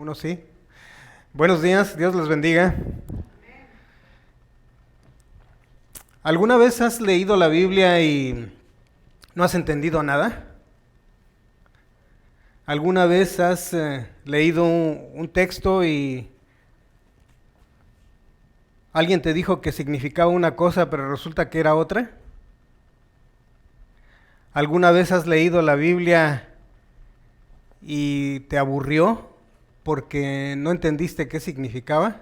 Uno sí. Buenos días, Dios les bendiga. ¿Alguna vez has leído la Biblia y no has entendido nada? ¿Alguna vez has leído un texto y alguien te dijo que significaba una cosa, pero resulta que era otra? ¿Alguna vez has leído la Biblia y te aburrió porque no entendiste qué significaba?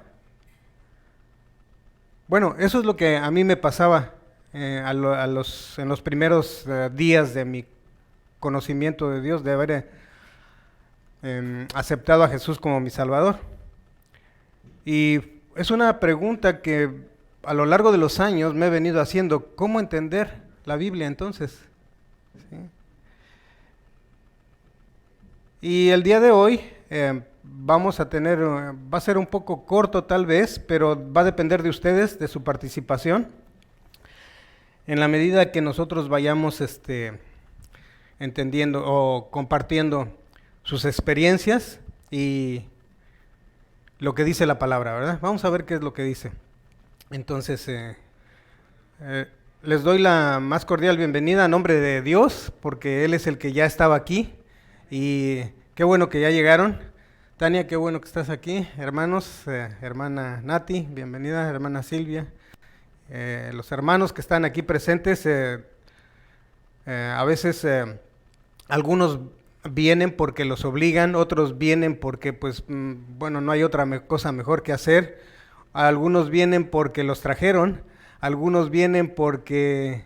Bueno, eso es lo que a mí me pasaba en los primeros días de mi conocimiento de Dios, de haber aceptado a Jesús como mi Salvador. Y es una pregunta que a lo largo de los años me he venido haciendo: ¿cómo entender la Biblia entonces? ¿Sí? Y el día de hoy vamos a tener, va a ser un poco corto tal vez, pero va a depender de ustedes, de su participación, en la medida que nosotros vayamos entendiendo o compartiendo sus experiencias y lo que dice la palabra, ¿verdad? Vamos a ver qué es lo que dice. Entonces, les doy la más cordial bienvenida a nombre de Dios, porque Él es el que ya estaba aquí, y qué bueno que ya llegaron. Tania, qué bueno que estás aquí. Hermanos, hermana Nati, bienvenida, hermana Silvia. Los hermanos que están aquí presentes, a veces algunos vienen porque los obligan, otros vienen porque pues bueno, no hay otra cosa mejor que hacer. Algunos vienen porque los trajeron, algunos vienen porque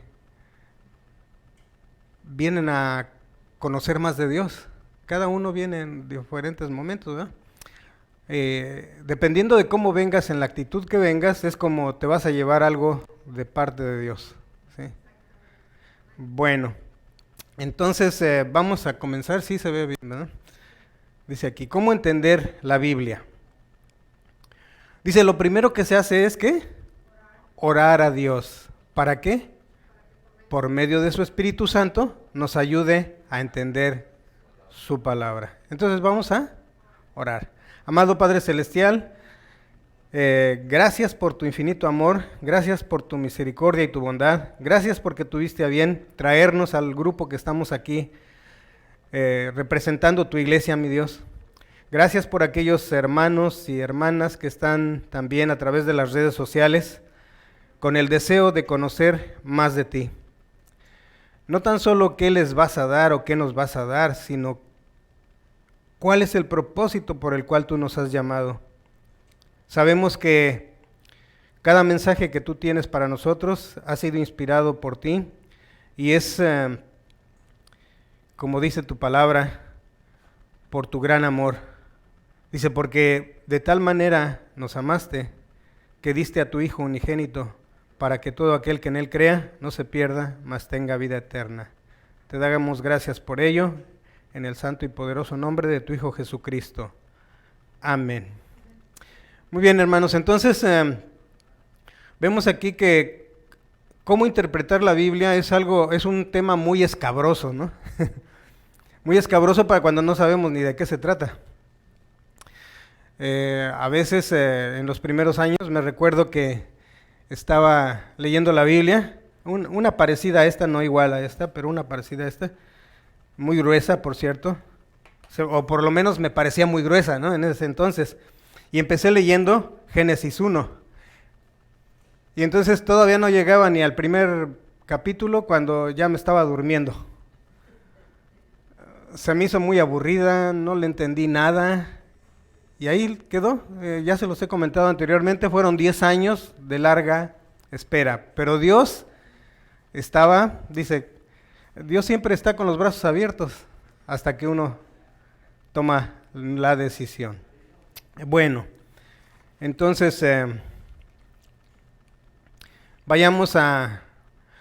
vienen a conocer más de Dios. Cada uno viene en diferentes momentos, ¿verdad? Dependiendo de cómo vengas, en la actitud que vengas, es como te vas a llevar algo de parte de Dios, ¿sí? Bueno, entonces vamos a comenzar. Sí se ve bien, ¿verdad? Dice aquí, ¿cómo entender la Biblia? Dice, lo primero que se hace es ¿qué? Orar a Dios. ¿Para qué? Por medio de su Espíritu Santo nos ayude a entender su palabra. Entonces vamos a orar. Amado Padre Celestial, gracias por tu infinito amor, gracias por tu misericordia y tu bondad, gracias porque tuviste a bien traernos al grupo que estamos aquí representando tu iglesia, mi Dios. Gracias por aquellos hermanos y hermanas que están también a través de las redes sociales con el deseo de conocer más de ti. No tan solo qué les vas a dar o qué nos vas a dar, sino cuál es el propósito por el cual tú nos has llamado. Sabemos que cada mensaje que tú tienes para nosotros ha sido inspirado por ti y es, como dice tu palabra, por tu gran amor. Dice, porque de tal manera nos amaste que diste a tu Hijo unigénito para que todo aquel que en Él crea no se pierda, mas tenga vida eterna. Te damos gracias por ello, en el santo y poderoso nombre de tu Hijo Jesucristo. Amén. Muy bien, hermanos, entonces vemos aquí que cómo interpretar la Biblia es un tema muy escabroso, ¿no? Muy escabroso para cuando no sabemos ni de qué se trata. A veces en los primeros años me recuerdo que estaba leyendo la Biblia, una parecida a esta, no igual a esta, pero una parecida a esta, muy gruesa, por cierto, o por lo menos me parecía muy gruesa, ¿no? En ese entonces. Y empecé leyendo Génesis 1. Y entonces todavía no llegaba ni al primer capítulo cuando ya me estaba durmiendo. Se me hizo muy aburrida, no le entendí nada. Y ahí quedó, ya se los he comentado anteriormente, fueron 10 años de larga espera. Pero Dios dice, Dios siempre está con los brazos abiertos hasta que uno toma la decisión. Bueno, entonces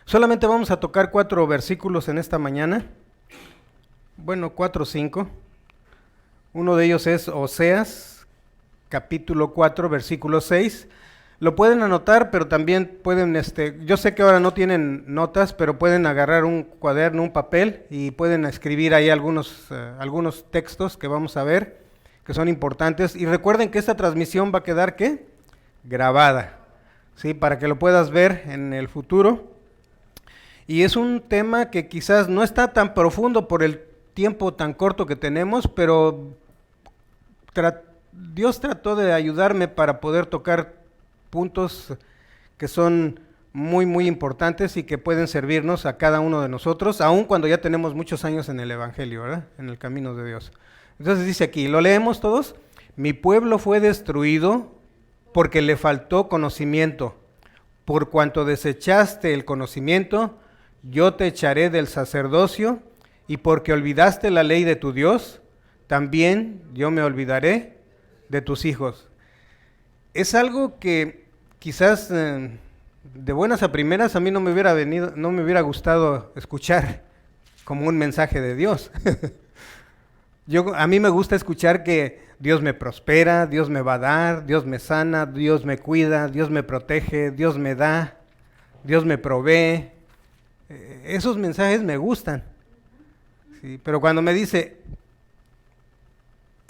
solamente vamos a tocar 4 versículos en esta mañana. Bueno, 4 o 5. Uno de ellos es Oseas, capítulo 4, versículo 6. Lo pueden anotar, pero también pueden, yo sé que ahora no tienen notas, pero pueden agarrar un cuaderno, un papel, y pueden escribir ahí algunos textos que vamos a ver, que son importantes. Y recuerden que esta transmisión va a quedar, ¿qué? Grabada, ¿sí? Para que lo puedas ver en el futuro. Y es un tema que quizás no está tan profundo por el tiempo tan corto que tenemos, pero Dios trató de ayudarme para poder tocar puntos que son muy, muy importantes y que pueden servirnos a cada uno de nosotros, aun cuando ya tenemos muchos años en el Evangelio, ¿verdad? En el camino de Dios. Entonces dice aquí, ¿lo leemos todos? Mi pueblo fue destruido porque le faltó conocimiento. Por cuanto desechaste el conocimiento, yo te echaré del sacerdocio, y porque olvidaste la ley de tu Dios, también yo me olvidaré de tus hijos. Es algo que quizás de buenas a primeras a mí no me hubiera gustado escuchar como un mensaje de Dios. A mí me gusta escuchar que Dios me prospera, Dios me va a dar, Dios me sana, Dios me cuida, Dios me protege, Dios me da, Dios me provee. Esos mensajes me gustan. Sí, pero cuando me dice,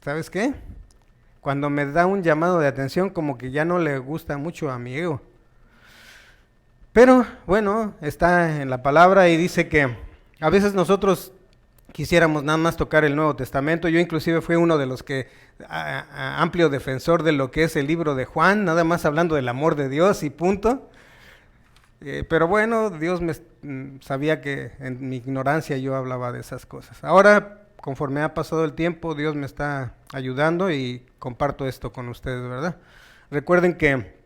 ¿sabes qué? Cuando me da un llamado de atención, como que ya no le gusta mucho a mi ego. Pero bueno, está en la palabra y dice que a veces nosotros quisiéramos nada más tocar el Nuevo Testamento. Yo inclusive fui uno de los que, amplio defensor de lo que es el libro de Juan, nada más hablando del amor de Dios y punto. Pero bueno, Dios sabía que en mi ignorancia yo hablaba de esas cosas. Ahora, conforme ha pasado el tiempo, Dios me está ayudando y comparto esto con ustedes, ¿verdad? Recuerden que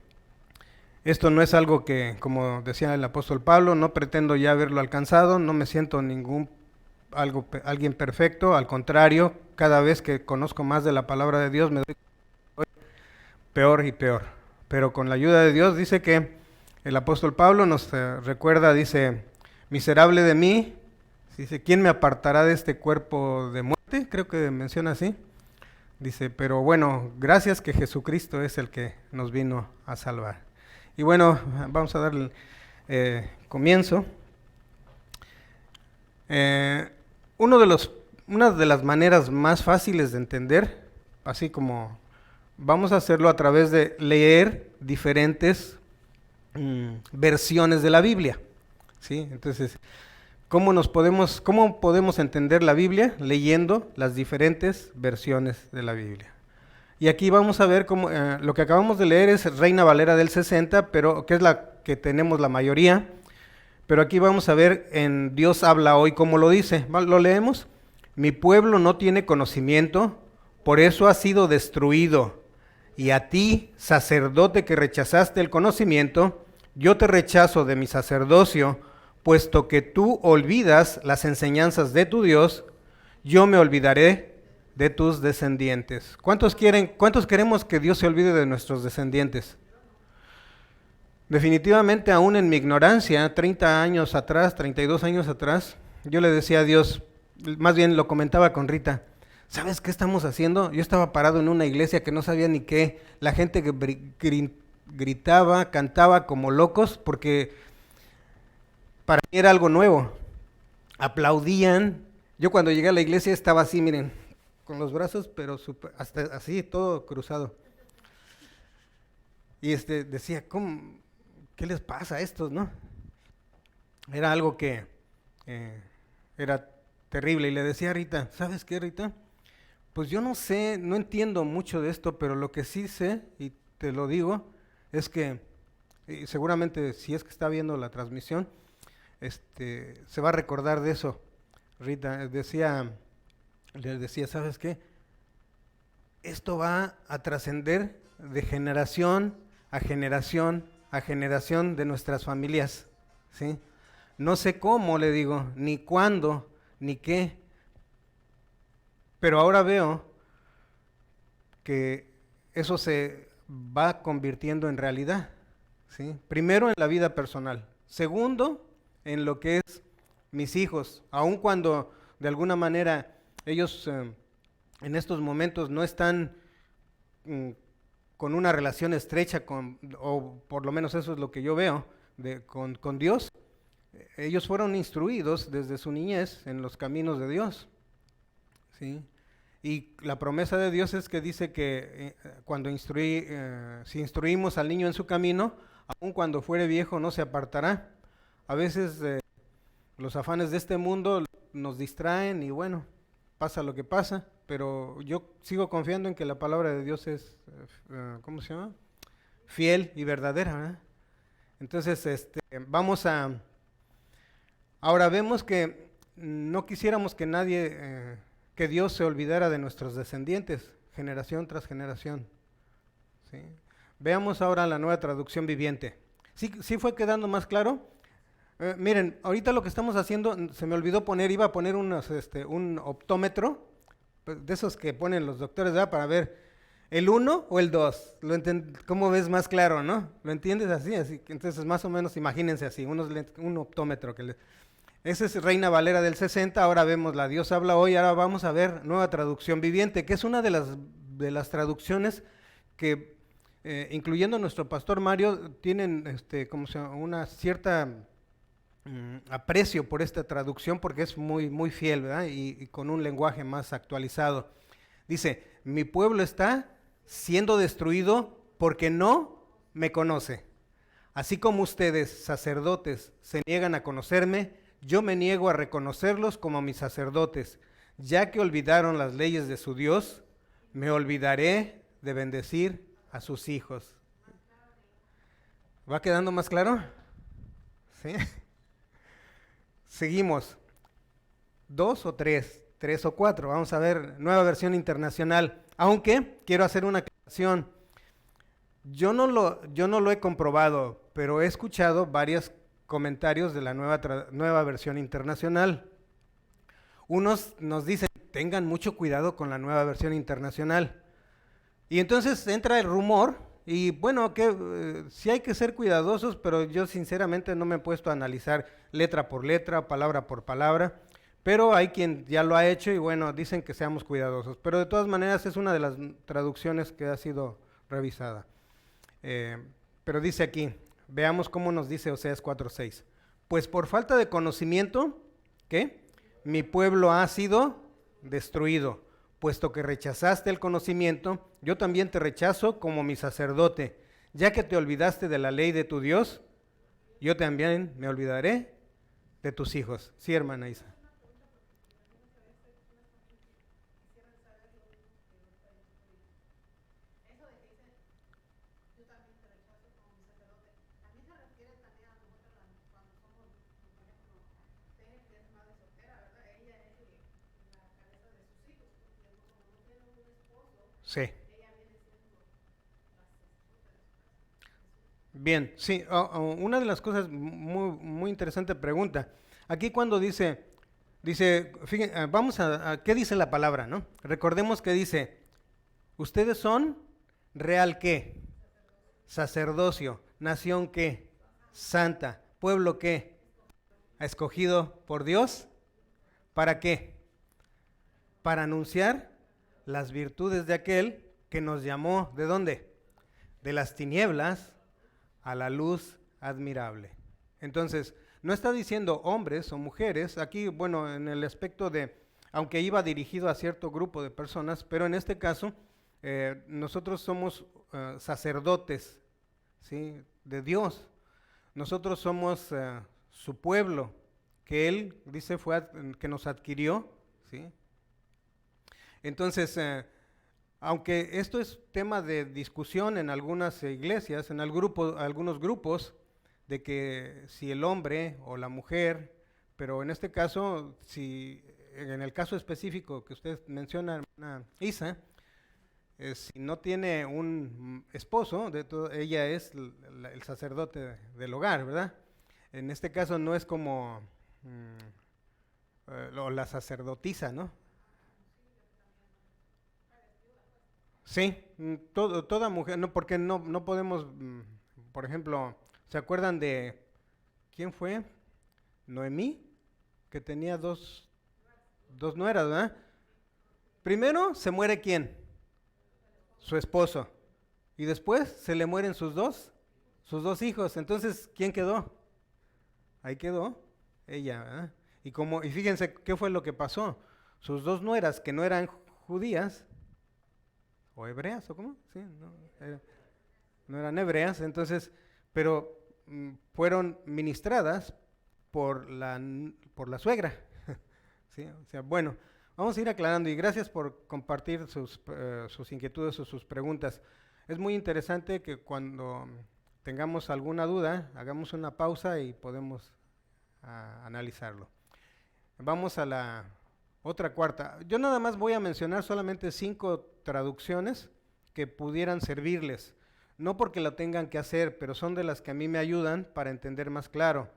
esto no es algo que, como decía el apóstol Pablo, no pretendo ya haberlo alcanzado, no me siento alguien perfecto, al contrario, cada vez que conozco más de la palabra de Dios me doy peor y peor. Pero con la ayuda de Dios dice que el apóstol Pablo nos recuerda, dice, miserable de mí, dice, ¿quién me apartará de este cuerpo de muerte? Creo que menciona así. Dice, pero bueno, gracias que Jesucristo es el que nos vino a salvar. Y bueno, vamos a darle comienzo. Una de las maneras más fáciles de entender, así como vamos a hacerlo a través de leer diferentes versiones de la Biblia, ¿sí? Entonces, ¿cómo podemos entender la Biblia? Leyendo las diferentes versiones de la Biblia. Y aquí vamos a ver cómo lo que acabamos de leer es Reina Valera del 60, pero que es la que tenemos la mayoría. Pero aquí vamos a ver en Dios habla hoy cómo lo dice. ¿Lo leemos? Mi pueblo no tiene conocimiento, por eso ha sido destruido. Y a ti, sacerdote que rechazaste el conocimiento, yo te rechazo de mi sacerdocio, puesto que tú olvidas las enseñanzas de tu Dios, yo me olvidaré de tus descendientes. ¿Cuántos queremos que Dios se olvide de nuestros descendientes? Definitivamente, aún en mi ignorancia, 30 años atrás, 32 años atrás, yo le decía a Dios, más bien lo comentaba con Rita, ¿sabes qué estamos haciendo? Yo estaba parado en una iglesia que no sabía ni qué, la gente que gritaba, cantaba como locos, porque para mí era algo nuevo. Aplaudían. Yo cuando llegué a la iglesia estaba así, miren, con los brazos, pero hasta así, todo cruzado. Y decía, ¿qué les pasa a estos, no? Era algo que era terrible. Y le decía a Rita, ¿sabes qué, Rita? Pues yo no sé, no entiendo mucho de esto, pero lo que sí sé, y te lo digo, es que seguramente si es que está viendo la transmisión, se va a recordar de eso. Rita le decía, ¿sabes qué? Esto va a trascender de generación a generación a generación de nuestras familias, ¿sí? No sé cómo, le digo, ni cuándo, ni qué, pero ahora veo que eso se va convirtiendo en realidad, ¿sí? Primero en la vida personal, segundo en lo que es mis hijos, aun cuando de alguna manera ellos en estos momentos no están con una relación estrecha o por lo menos eso es lo que yo veo con Dios. Ellos fueron instruidos desde su niñez en los caminos de Dios, ¿sí? Y la promesa de Dios es que dice que cuando si instruimos al niño en su camino, aun cuando fuere viejo no se apartará. A veces los afanes de este mundo nos distraen y bueno, pasa lo que pasa, pero yo sigo confiando en que la palabra de Dios es, ¿cómo se llama? Fiel y verdadera, ¿verdad? Entonces, ahora vemos que no quisiéramos que nadie, que Dios se olvidara de nuestros descendientes, generación tras generación, ¿sí? Veamos ahora la Nueva Traducción Viviente. ¿Sí fue quedando más claro? Miren, ahorita lo que estamos haciendo, se me olvidó poner, iba a poner un optómetro, pues, de esos que ponen los doctores, ¿verdad? Para ver el 1 o el 2. ¿Cómo ves más claro, no? ¿Lo entiendes así? Así que entonces más o menos imagínense así, un optómetro. Ese es Reina Valera del 60, ahora vemos la Dios habla hoy, ahora vamos a ver Nueva Traducción Viviente, que es una de las traducciones que, incluyendo nuestro pastor Mario, tienen una cierta aprecio por esta traducción porque es muy, muy fiel, ¿verdad? Y con un lenguaje más actualizado. Dice, mi pueblo está siendo destruido porque no me conoce. Así como ustedes, sacerdotes, se niegan a conocerme, yo me niego a reconocerlos como mis sacerdotes. Ya que olvidaron las leyes de su Dios, me olvidaré de bendecir a sus hijos. ¿Va quedando más claro? ¿Sí? Seguimos. 2 o 3, 3 o 4. Vamos a ver Nueva Versión Internacional. Aunque quiero hacer una aclaración. Yo no lo he comprobado, pero he escuchado varios comentarios de la Nueva Versión Internacional. Unos nos dicen, tengan mucho cuidado con la Nueva Versión Internacional. Y entonces entra el rumor, y bueno, que sí hay que ser cuidadosos, pero yo sinceramente no me he puesto a analizar letra por letra, palabra por palabra, pero hay quien ya lo ha hecho y bueno, dicen que seamos cuidadosos. Pero de todas maneras es una de las traducciones que ha sido revisada. Pero dice aquí, veamos cómo nos dice Oseas 4:6. Pues por falta de conocimiento, ¿qué? Mi pueblo ha sido destruido. Puesto que rechazaste el conocimiento, yo también te rechazo como mi sacerdote. Ya que te olvidaste de la ley de tu Dios, yo también me olvidaré de tus hijos. Sí, hermana Isa. Sí. Bien, sí, una de las cosas muy, muy interesante pregunta. Aquí cuando fíjense, vamos ¿qué dice la palabra, no? Recordemos que dice, ustedes son real qué, sacerdocio, nación qué, santa, pueblo qué, escogido por Dios, ¿para qué? Para anunciar las virtudes de aquel que nos llamó, ¿de dónde? De las tinieblas a la luz admirable. Entonces, no está diciendo hombres o mujeres, aquí, bueno, en el aspecto de, aunque iba dirigido a cierto grupo de personas, pero en este caso, nosotros somos sacerdotes, ¿sí? De Dios. Nosotros somos su pueblo, que Él, dice, que nos adquirió, ¿sí? Entonces, aunque esto es tema de discusión en algunas iglesias, en algunos grupos, de que si el hombre o la mujer, pero en este caso, en el caso específico que usted menciona, hermana Isa, si no tiene un esposo, ella es el sacerdote del hogar, ¿verdad? En este caso no es como la sacerdotisa, ¿no? Sí, toda mujer, no, porque no podemos, por ejemplo, ¿se acuerdan de quién fue? Noemí, que tenía dos nueras, ¿verdad? Primero se muere quién? Su esposo. Y después se le mueren sus dos hijos. Entonces, ¿quién quedó? Ahí quedó ella, ¿verdad? Y fíjense qué fue lo que pasó. Sus dos nueras, que no eran judías, o hebreas, ¿o cómo? Sí, no, no eran hebreas, entonces, pero fueron ministradas por la suegra. ¿Sí? O sea, bueno, vamos a ir aclarando y gracias por compartir sus inquietudes o sus preguntas. Es muy interesante que cuando tengamos alguna duda, hagamos una pausa y podemos analizarlo. Vamos a la otra cuarta. Yo nada más voy a mencionar solamente 5 traducciones que pudieran servirles. No porque lo tengan que hacer, pero son de las que a mí me ayudan para entender más claro.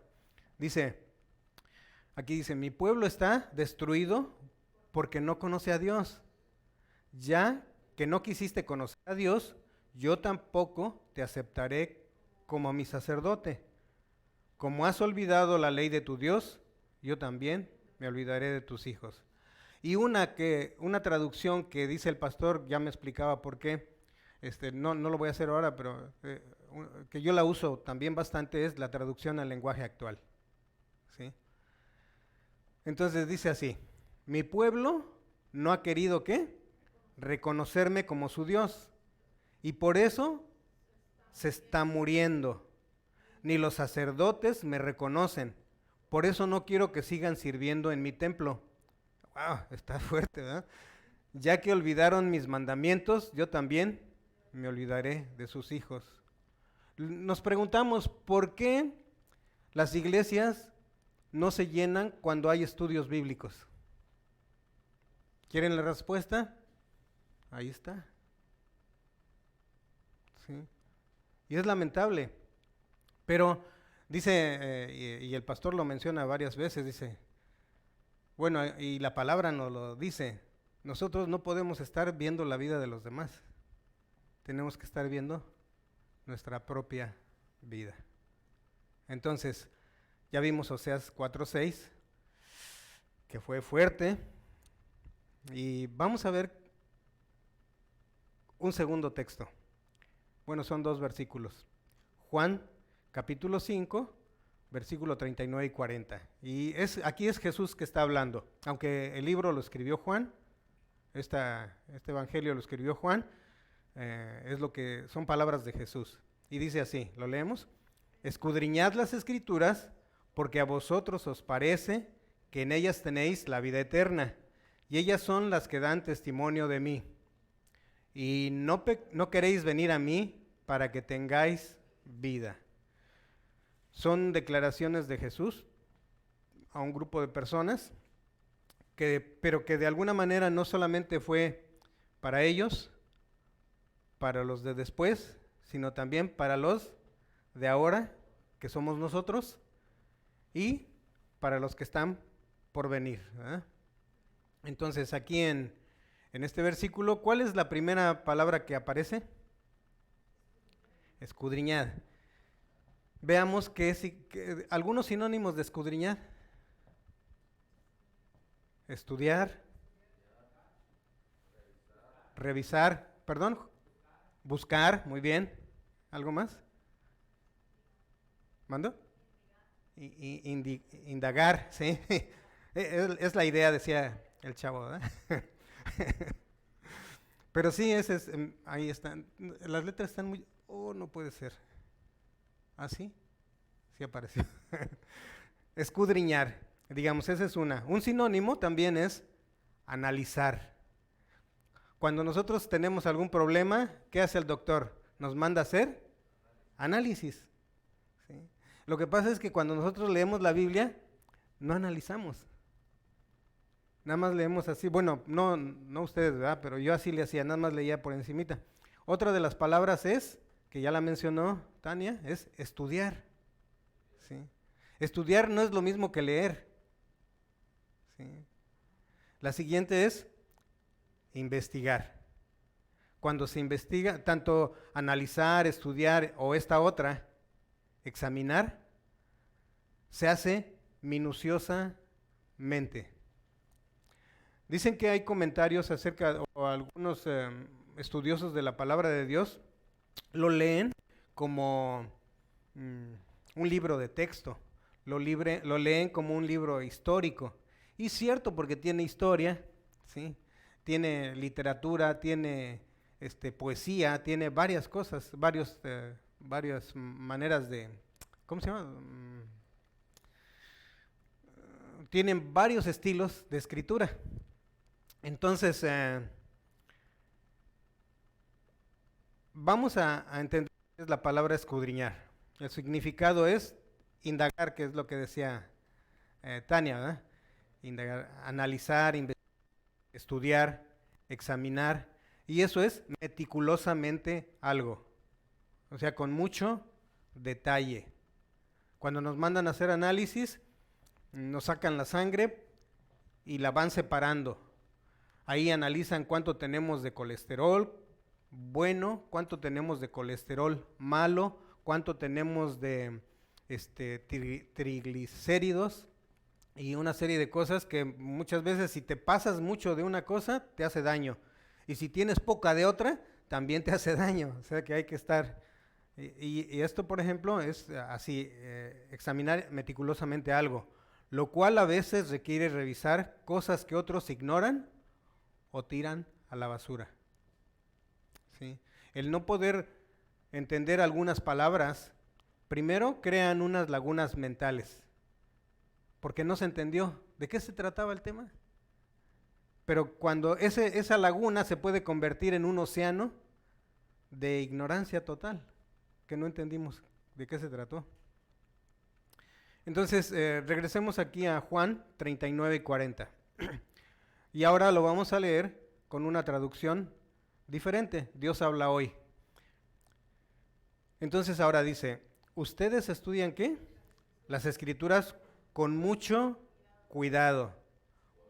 Aquí dice, mi pueblo está destruido porque no conoce a Dios. Ya que no quisiste conocer a Dios, yo tampoco te aceptaré como mi sacerdote. Como has olvidado la ley de tu Dios, yo también me olvidaré de tus hijos. Y una traducción que dice el pastor, ya me explicaba por qué, no lo voy a hacer ahora, pero que yo la uso también bastante, es la traducción al lenguaje actual. ¿Sí? Entonces dice así, mi pueblo no ha querido, ¿qué? Reconocerme como su Dios, y por eso se está muriendo. Ni los sacerdotes me reconocen, por eso no quiero que sigan sirviendo en mi templo. Wow, está fuerte, ¿verdad? Ya que olvidaron mis mandamientos, yo también me olvidaré de sus hijos. Nos preguntamos, ¿por qué las iglesias no se llenan cuando hay estudios bíblicos? ¿Quieren la respuesta? Ahí está. Sí. Y es lamentable. Pero dice, y el pastor lo menciona varias veces, dice, bueno, y la palabra nos lo dice, nosotros no podemos estar viendo la vida de los demás. Tenemos que estar viendo nuestra propia vida. Entonces, ya vimos Oseas 4:6, que fue fuerte. Y vamos a ver un segundo texto. Bueno, son 2 versículos. Juan, capítulo 5, versículo 39 y 40. Y aquí es Jesús que está hablando. Aunque el libro lo escribió Juan, este evangelio lo escribió Juan, son palabras de Jesús. Y dice así, ¿lo leemos? Escudriñad las escrituras, porque a vosotros os parece que en ellas tenéis la vida eterna, y ellas son las que dan testimonio de mí. Y no queréis venir a mí para que tengáis vida. Son declaraciones de Jesús a un grupo de personas, pero que de alguna manera no solamente fue para ellos, para los de después, sino también para los de ahora, que somos nosotros, y para los que están por venir, ¿verdad? Entonces aquí en este versículo, ¿cuál es la primera palabra que aparece? Escudriñad. Veamos algunos sinónimos de escudriñar. Estudiar, revisar, perdón, buscar, muy bien. ¿Algo más? ¿Mando? Indagar, sí. Es la idea, decía el chavo, ¿verdad? Pero sí, ahí están. Las letras están muy... Oh, no puede ser. ¿Ah, sí? Sí apareció. Escudriñar. Digamos, esa es una. Un sinónimo también es analizar. Cuando nosotros tenemos algún problema, ¿qué hace el doctor? Nos manda a hacer análisis. ¿Sí? Lo que pasa es que cuando nosotros leemos la Biblia, no analizamos. Nada más leemos así, bueno, no ustedes, ¿verdad? Pero yo así le hacía, nada más leía por encimita. Otra de las palabras que ya la mencionó Tania, es estudiar. ¿Sí? Estudiar no es lo mismo que leer. ¿Sí? La siguiente es investigar. Cuando se investiga, tanto analizar, estudiar o esta otra, examinar, se hace minuciosamente. Dicen que hay comentarios o algunos estudiosos de la palabra de Dios lo leen como un libro de texto, lo leen como un libro histórico. Y cierto, porque tiene historia, ¿sí? tiene literatura, tiene poesía, tiene varias cosas, varias maneras de, ¿cómo se llama? Tienen varios estilos de escritura. Entonces, vamos a entender qué es la palabra escudriñar. El significado es indagar, que es lo que decía Tania, ¿verdad? Indagar, analizar, estudiar, examinar, y eso es meticulosamente algo, o sea, con mucho detalle. Cuando nos mandan a hacer análisis, nos sacan la sangre y la van separando. Ahí analizan cuánto tenemos de colesterol bueno, cuánto tenemos de colesterol malo, cuánto tenemos de triglicéridos y una serie de cosas que muchas veces si te pasas mucho de una cosa te hace daño, y si tienes poca de otra también te hace daño. O sea que hay que estar, y esto por ejemplo es así, examinar meticulosamente algo, lo cual a veces requiere revisar cosas que otros ignoran o tiran a la basura. ¿Sí? El no poder entender algunas palabras, primero crean unas lagunas mentales, porque no se entendió de qué se trataba el tema. Pero cuando esa laguna se puede convertir en un océano de ignorancia total, que no entendimos de qué se trató. Entonces, regresemos aquí a Juan 39 y 40. Y ahora lo vamos a leer con una traducción diferente. Dios habla hoy. Entonces ahora dice, ¿ustedes estudian qué? Las Escrituras con mucho cuidado,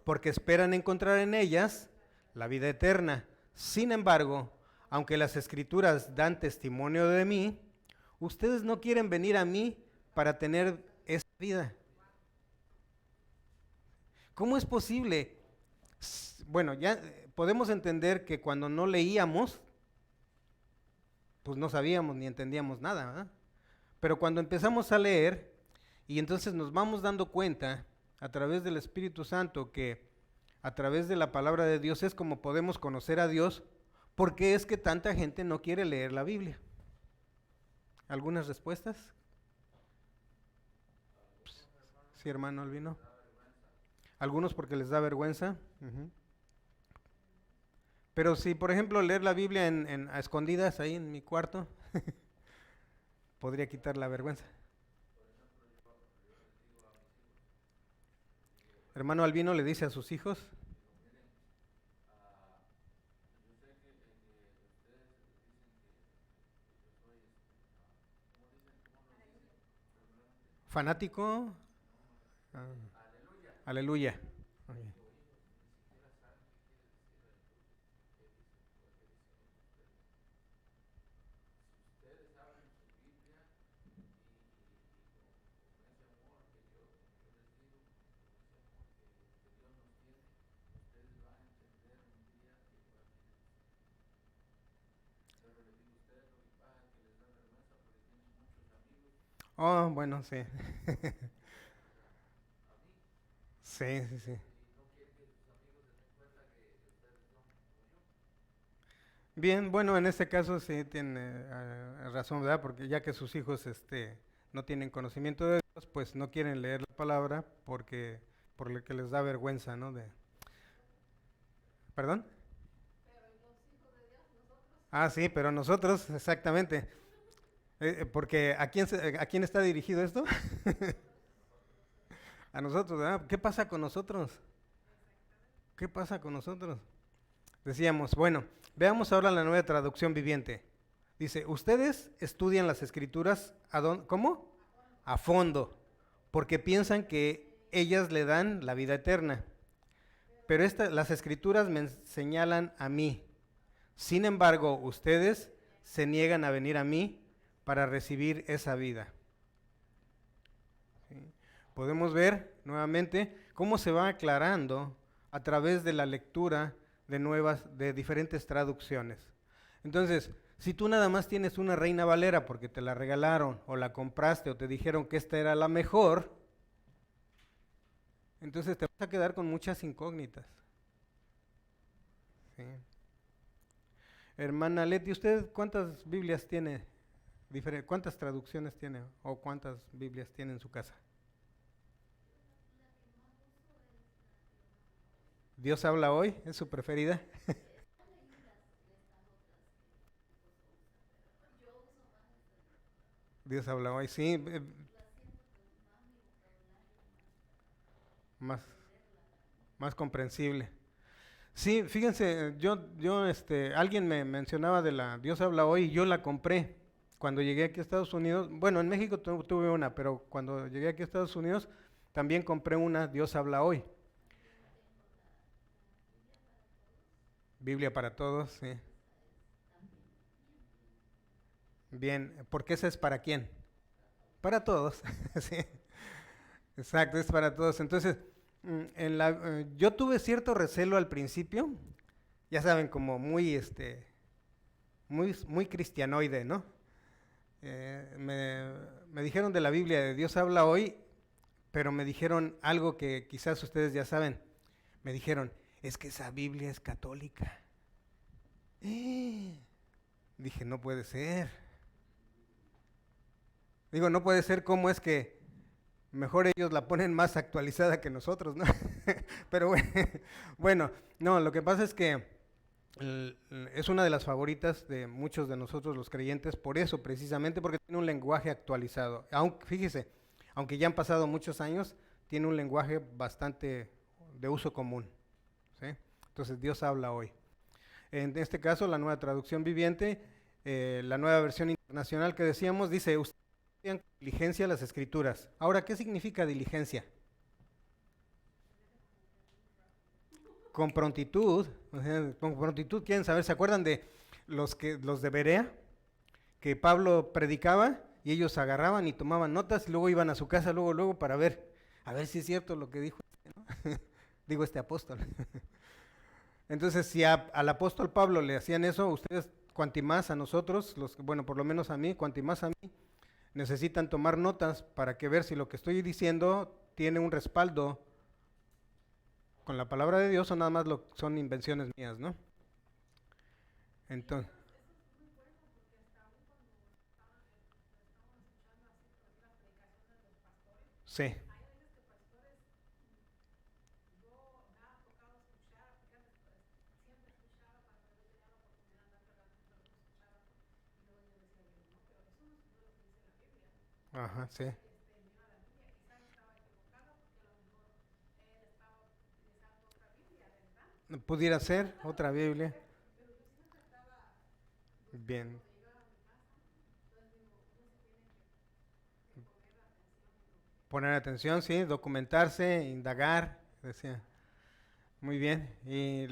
porque esperan encontrar en ellas la vida eterna. Sin embargo, aunque las Escrituras dan testimonio de mí, ustedes no quieren venir a mí para tener esa vida. ¿Cómo es posible? Bueno, ya podemos entender que cuando no leíamos, pues no sabíamos ni entendíamos nada, ¿verdad? Pero cuando empezamos a leer, y entonces nos vamos dando cuenta a través del Espíritu Santo que a través de la palabra de Dios es como podemos conocer a Dios, ¿por qué es que tanta gente no quiere leer la Biblia? ¿Algunas respuestas? Sí, hermano Albino. Algunos porque les da vergüenza. Uh-huh. Pero si, por ejemplo, leer la Biblia a escondidas ahí en mi cuarto, podría quitar la vergüenza. Hermano Albino le dice a sus hijos. Fanático. Ah, aleluya. Okay. Oh, bueno, sí. Sí, sí, sí. Bien, bueno, en este caso sí tiene razón, ¿verdad? Porque ya que sus hijos no tienen conocimiento de Dios, pues no quieren leer la palabra porque por lo que les da vergüenza, ¿no? ¿Perdón? Ah, sí, pero nosotros, exactamente. Porque ¿a quién está dirigido esto? A nosotros, ¿verdad? ¿Qué pasa con nosotros? ¿Qué pasa con nosotros? Decíamos, bueno, veamos ahora la nueva traducción viviente. Dice, ustedes estudian las escrituras, ¿cómo? A fondo, porque piensan que ellas le dan la vida eterna. Pero las escrituras me señalan a mí. Sin embargo, ustedes se niegan a venir a mí para recibir esa vida. ¿Sí? Podemos ver nuevamente cómo se va aclarando a través de la lectura de diferentes traducciones. Entonces, si tú nada más tienes una Reina Valera porque te la regalaron o la compraste o te dijeron que esta era la mejor, entonces te vas a quedar con muchas incógnitas. Sí. Hermana Leti, ¿usted cuántas Biblias tiene? ¿Cuántas traducciones tiene o cuántas Biblias tiene en su casa? ¿Dios habla hoy? ¿Es su preferida? Dios habla hoy, sí, más, más comprensible. Sí, fíjense, alguien me mencionaba de la Dios habla hoy y yo la compré cuando llegué aquí a Estados Unidos. Bueno, en México tuve una, pero cuando llegué aquí a Estados Unidos también compré una Dios habla hoy. Biblia para todos, sí. Bien, porque esa es para quién? Para todos, sí. Exacto, es para todos. Entonces, yo tuve cierto recelo al principio, ya saben, como muy cristianoide, ¿no? Me dijeron de la Biblia de Dios habla hoy, pero me dijeron algo que quizás ustedes ya saben. Me dijeron, es que esa Biblia es católica. Dije, no puede ser. Digo, no puede ser, ¿cómo es que mejor ellos la ponen más actualizada que nosotros, ¿no? Pero bueno, bueno, no, lo que pasa es que es una de las favoritas de muchos de nosotros los creyentes, por eso precisamente, porque tiene un lenguaje actualizado. Aunque, fíjese, aunque ya han pasado muchos años, tiene un lenguaje bastante de uso común, ¿sí? Entonces Dios habla hoy. En este caso, la nueva traducción viviente, la nueva versión internacional que decíamos, dice, ustedes estudian con diligencia las escrituras. Ahora, ¿qué significa diligencia? Con prontitud, o sea, con prontitud quieren saber, ¿se acuerdan de los de Berea? Que Pablo predicaba y ellos agarraban y tomaban notas y luego iban a su casa luego para ver, a ver si es cierto lo que dijo, ¿no? Digo este apóstol. Entonces, si al apóstol Pablo le hacían eso, ustedes, cuanti más a nosotros, bueno, por lo menos a mí, cuanti más a mí, necesitan tomar notas para que ver si lo que estoy diciendo tiene un respaldo con la palabra de Dios o nada más son invenciones mías, ¿no? Entonces, sí. Ajá, sí. Pudiera ser otra Biblia. Bien. Poner atención, sí, documentarse, indagar, decía. Muy bien. Y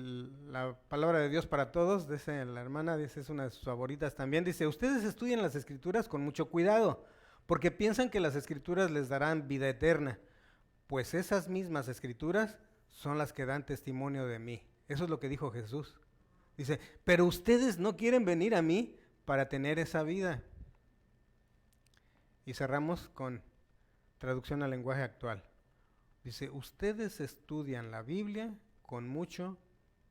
la palabra de Dios para todos, dice la hermana, dice, es una de sus favoritas también. Dice, ustedes estudian las escrituras con mucho cuidado, porque piensan que las escrituras les darán vida eterna, pues esas mismas escrituras son las que dan testimonio de mí. Eso es lo que dijo Jesús. Dice, pero ustedes no quieren venir a mí para tener esa vida. Y cerramos con traducción al lenguaje actual. Dice, ustedes estudian la Biblia con mucho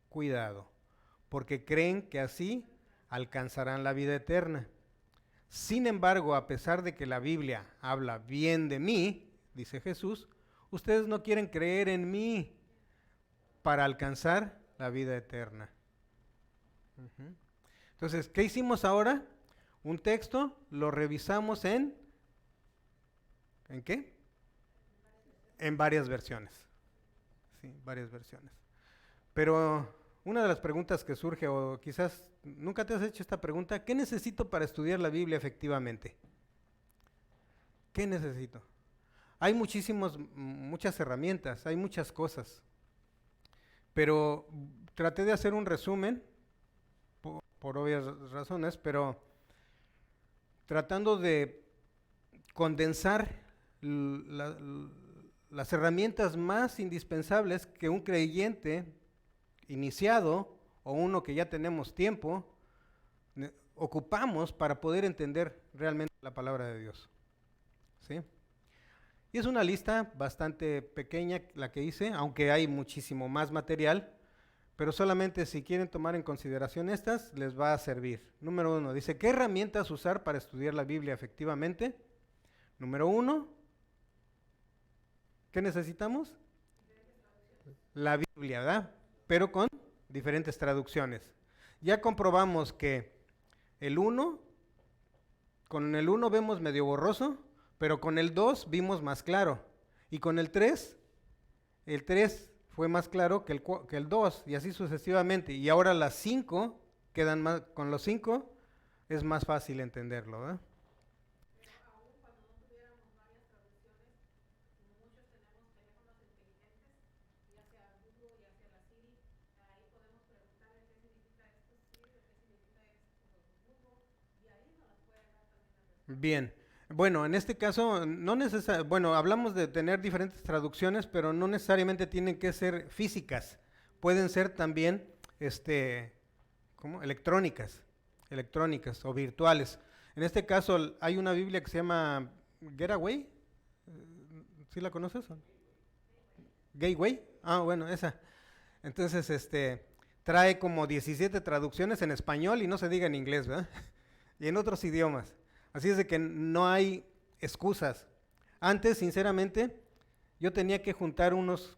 cuidado, porque creen que así alcanzarán la vida eterna. Sin embargo, a pesar de que la Biblia habla bien de mí, dice Jesús, ustedes no quieren creer en mí para alcanzar la vida eterna. Entonces, ¿qué hicimos ahora? Un texto, lo revisamos ¿en qué? En varias versiones. Sí, varias versiones. Pero una de las preguntas que surge, o quizás nunca te has hecho esta pregunta, ¿qué necesito para estudiar la Biblia efectivamente? ¿Qué necesito? Hay muchas herramientas, hay muchas cosas, pero traté de hacer un resumen, por obvias razones, pero tratando de condensar las herramientas más indispensables que un creyente iniciado o uno que ya tenemos tiempo ocupamos para poder entender realmente la palabra de Dios. ¿Sí? Y es una lista bastante pequeña la que hice, aunque hay muchísimo más material, pero solamente si quieren tomar en consideración estas, les va a servir. Número 1, dice, ¿qué herramientas usar para estudiar la Biblia efectivamente? Número 1, ¿qué necesitamos? La Biblia, ¿verdad? Pero con diferentes traducciones. Ya comprobamos que el 1, con el 1 vemos medio borroso, pero con el 2 vimos más claro. Y con el 3 fue más claro que el 2, y así sucesivamente. Y ahora las 5 quedan más, con los 5 es más fácil entenderlo, ¿verdad? Pero aún cuando no tuviéramos varias traducciones, como muchos tenemos teléfonos inteligentes, ya sea Google, ya sea la Siri, ahí podemos preguntarle qué significa esto Siri o qué significa esto Google, y ahí nos las puede dar también la respuesta. Bien. Bueno, en este caso, bueno, hablamos de tener diferentes traducciones, pero no necesariamente tienen que ser físicas. Pueden ser también, ¿cómo? Electrónicas o virtuales. En este caso, hay una Biblia que se llama Getaway. ¿Sí la conoces? Gateway. Ah, bueno, esa. Entonces, trae como 17 traducciones en español y no se diga en inglés, ¿verdad? Y en otros idiomas. Así es de que no hay excusas. Antes, sinceramente, yo tenía que juntar unos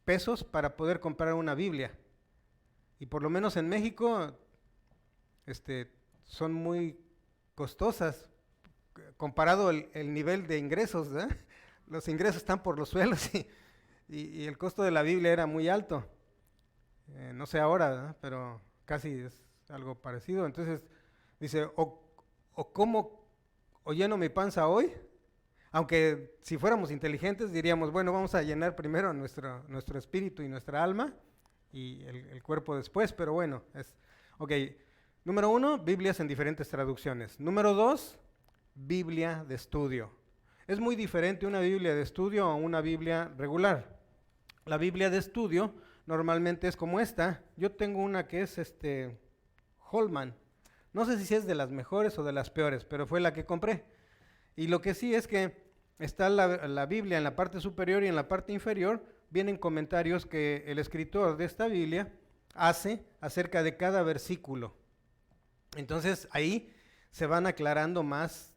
pesos para poder comprar una Biblia. Y por lo menos en México, son muy costosas comparado el nivel de ingresos, ¿verdad? Los ingresos están por los suelos y el costo de la Biblia era muy alto. No sé ahora, ¿verdad? Pero casi es algo parecido. Entonces, dice, o como o lleno mi panza hoy, aunque si fuéramos inteligentes diríamos, bueno, vamos a llenar primero nuestro espíritu y nuestra alma y el cuerpo después, pero bueno, ok. Número 1, Biblias en diferentes traducciones. Número 2, Biblia de estudio. Es muy diferente una Biblia de estudio a una Biblia regular. La Biblia de estudio normalmente es como esta. Yo tengo una que es Holman. No sé si es de las mejores o de las peores, pero fue la que compré. Y lo que sí es que está la Biblia en la parte superior y en la parte inferior vienen comentarios que el escritor de esta Biblia hace acerca de cada versículo. Entonces ahí se van aclarando más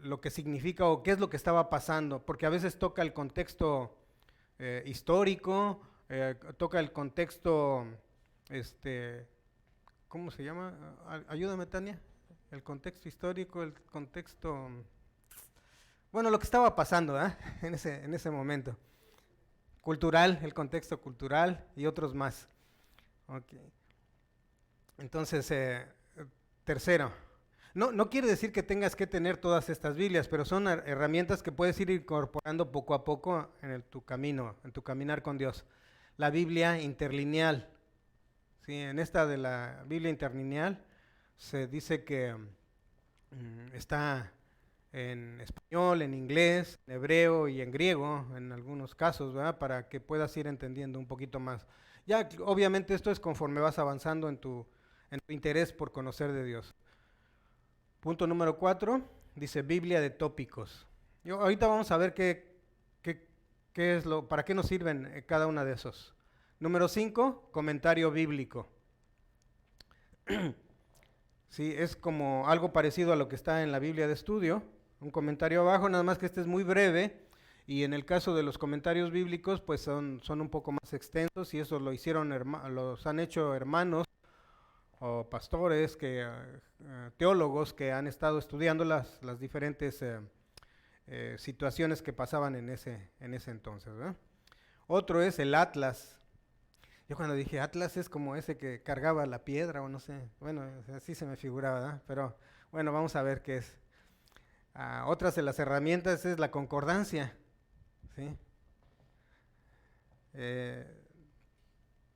lo que significa o qué es lo que estaba pasando, porque a veces toca el contexto histórico, toca el contexto, ¿cómo se llama? Ayúdame, Tania. El contexto histórico, el contexto, bueno, lo que estaba pasando, ¿eh? en ese momento. Cultural, el contexto cultural y otros más. Okay. Entonces, tercero, no quiere decir que tengas que tener todas estas Biblias, pero son herramientas que puedes ir incorporando poco a poco en tu camino, en tu caminar con Dios. La Biblia interlineal. Sí, en esta de la Biblia interlineal se dice que está en español, en inglés, en hebreo y en griego, en algunos casos, ¿verdad? Para que puedas ir entendiendo un poquito más. Ya, obviamente esto es conforme vas avanzando en tu interés por conocer de Dios. Punto número 4, dice Biblia de tópicos. Ahorita vamos a ver qué es para qué nos sirven cada una de esos. Número 5, comentario bíblico. Sí, es como algo parecido a lo que está en la Biblia de estudio, un comentario abajo, nada más que este es muy breve, y en el caso de los comentarios bíblicos, pues son un poco más extensos, y eso los han hecho hermanos o pastores, teólogos que han estado estudiando las diferentes situaciones que pasaban en ese entonces, ¿verdad? Otro es el Atlas. Yo cuando dije Atlas es como ese que cargaba la piedra o no sé, bueno, así se me figuraba, ¿verdad? Pero bueno, vamos a ver qué es. Otras de las herramientas es la concordancia, ¿sí?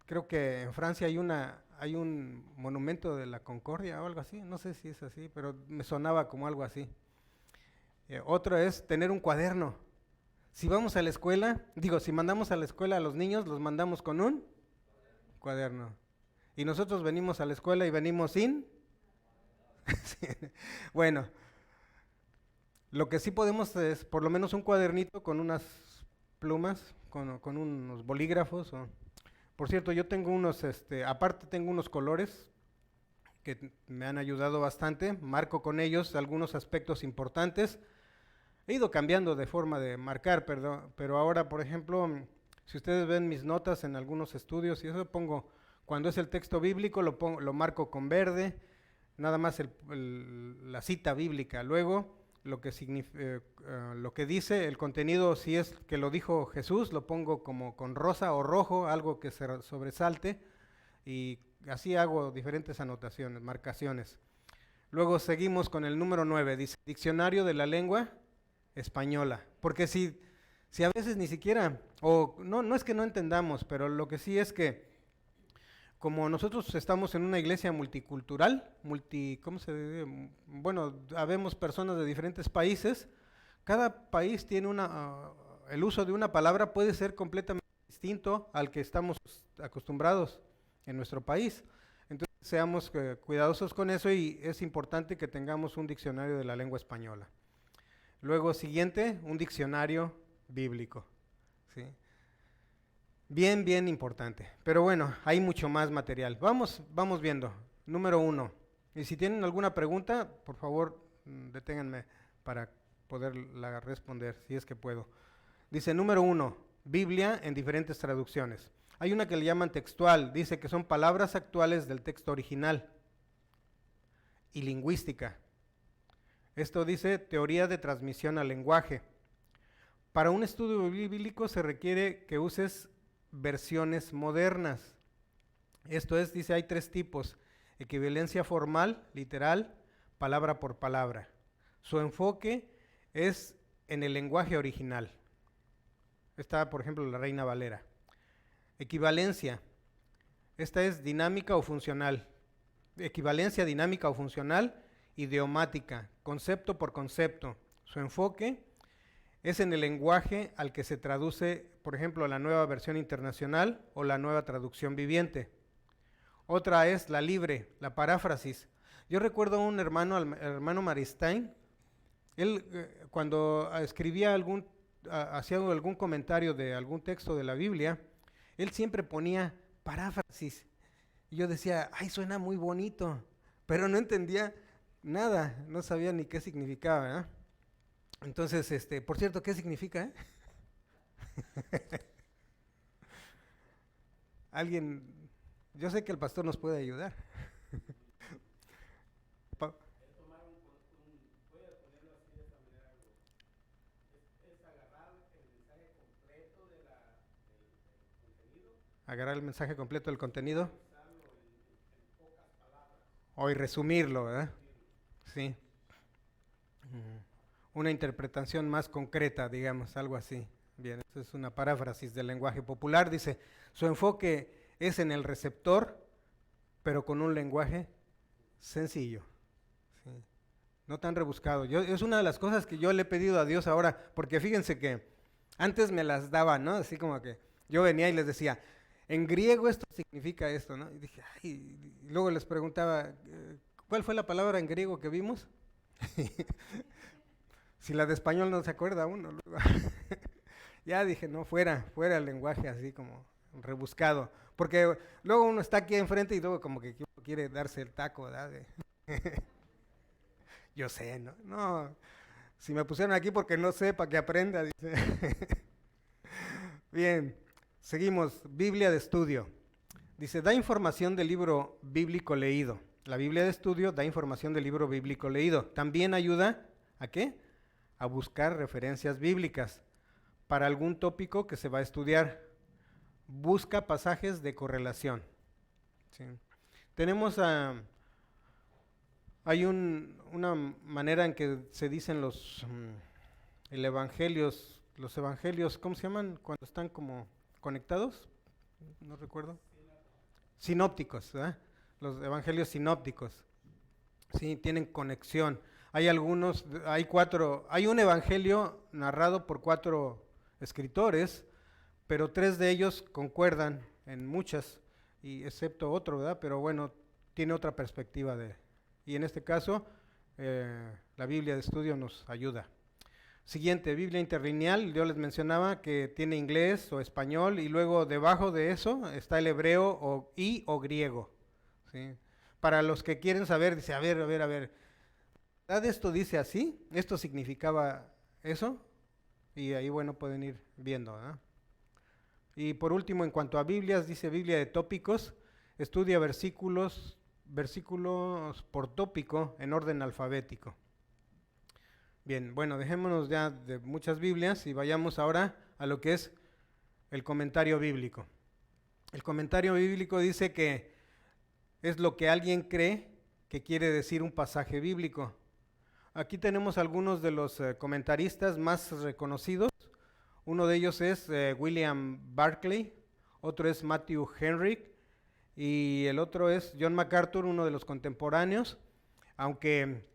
Creo que en Francia hay un monumento de la Concordia o algo así, no sé si es así, pero me sonaba como algo así. Otro es tener un cuaderno. Si vamos a la escuela, si mandamos a la escuela a los niños, los mandamos con un cuaderno. Y nosotros venimos a la escuela y venimos sin. Sí. Bueno, lo que sí podemos es por lo menos un cuadernito con unas plumas, con unos bolígrafos. Por cierto, yo tengo unos, aparte tengo unos colores que me han ayudado bastante, marco con ellos algunos aspectos importantes. He ido cambiando de forma de marcar, pero ahora, por ejemplo, si ustedes ven mis notas en algunos estudios, y eso pongo, cuando es el texto bíblico, lo marco con verde, nada más la cita bíblica. Luego, lo que dice, el contenido, si es que lo dijo Jesús, lo pongo como con rosa o rojo, algo que se sobresalte, y así hago diferentes anotaciones, marcaciones. Luego seguimos con el número 9, dice Diccionario de la Lengua Española. Porque si a veces ni siquiera, o no es que no entendamos, pero lo que sí es que como nosotros estamos en una iglesia multicultural, ¿cómo se dice? Bueno, habemos personas de diferentes países, cada país tiene el uso de una palabra puede ser completamente distinto al que estamos acostumbrados en nuestro país. Entonces seamos cuidadosos con eso y es importante que tengamos un diccionario de la lengua española. Luego siguiente, un diccionario bíblico. ¿Sí? Bien importante. Pero bueno, hay mucho más material. Vamos viendo. Número 1. Y si tienen alguna pregunta, por favor, deténganme para poderla responder, si es que puedo. Dice número 1, Biblia en diferentes traducciones. Hay una que le llaman textual, dice que son palabras actuales del texto original. Y lingüística. Esto dice teoría de transmisión al lenguaje. Para un estudio bíblico se requiere que uses versiones modernas. Esto es, dice, hay 3 tipos: equivalencia formal, literal, palabra por palabra. Su enfoque es en el lenguaje original. Está, por ejemplo, la Reina Valera. Equivalencia. Esta es dinámica o funcional. Equivalencia dinámica o funcional, idiomática, concepto por concepto. Su enfoque es en el lenguaje al que se traduce, por ejemplo, la nueva versión internacional o la nueva traducción viviente. Otra es la libre, la paráfrasis. Yo recuerdo a un hermano, el hermano Maristain, él cuando escribía hacía algún comentario de algún texto de la Biblia, él siempre ponía paráfrasis. Y yo decía, ay, suena muy bonito, pero no entendía nada, no sabía ni qué significaba, ¿eh? Entonces, por cierto, ¿qué significa? Alguien, yo sé que el pastor nos puede ayudar. Pa- voy a ponerlo así de esta manera, es agarrar el mensaje completo del contenido, Agarrar el mensaje completo del contenido usarlo en pocas palabras, o y resumirlo, ¿verdad? resumirlo. Sí. Una interpretación más concreta, digamos, algo así. Bien, eso es una paráfrasis del lenguaje popular. Dice, su enfoque es en el receptor, pero con un lenguaje sencillo. Sí. No tan rebuscado. Es una de las cosas que yo le he pedido a Dios ahora, porque fíjense que antes me las daba, ¿no? Así como que yo venía y les decía, en griego esto significa esto, ¿no? Y dije, ay, y luego les preguntaba, ¿cuál fue la palabra en griego que vimos? Si la de español no se acuerda uno, luego. Ya dije, no, fuera el lenguaje así como rebuscado. Porque luego uno está aquí enfrente y luego como que quiere darse el taco, ¿verdad? Yo sé, ¿no? No, si me pusieron aquí porque no sé, para que aprenda, dice. Bien, seguimos. Biblia de estudio. Dice, da información del libro bíblico leído. La Biblia de estudio da información del libro bíblico leído. También ayuda, ¿a qué? A buscar referencias bíblicas para algún tópico que se va a estudiar. Busca pasajes de correlación. ¿Sí? Tenemos hay una manera en que se dicen los evangelios, ¿cómo se llaman? Cuando están como conectados, no recuerdo. Sinópticos, ¿verdad? Los evangelios sinópticos. Sí, tienen conexión. Hay hay un evangelio narrado por 4 escritores, pero 3 de ellos concuerdan en muchas, y excepto otro, ¿verdad? Pero bueno, tiene otra perspectiva y en este caso, la Biblia de estudio nos ayuda. Siguiente, Biblia interlineal, yo les mencionaba que tiene inglés o español y luego debajo de eso está el hebreo o griego. ¿Sí? Para los que quieren saber, dice, a ver, ¿verdad esto dice así? ¿Esto significaba eso? Y ahí, bueno, pueden ir viendo, ¿verdad? Y por último, en cuanto a Biblias, dice Biblia de tópicos, estudia versículos por tópico en orden alfabético. Bien, bueno, dejémonos ya de muchas Biblias y vayamos ahora a lo que es el comentario bíblico. El comentario bíblico dice que es lo que alguien cree que quiere decir un pasaje bíblico. Aquí tenemos algunos de los comentaristas más reconocidos. Uno de ellos es William Barclay, otro es Matthew Henry y el otro es John MacArthur, uno de los contemporáneos, aunque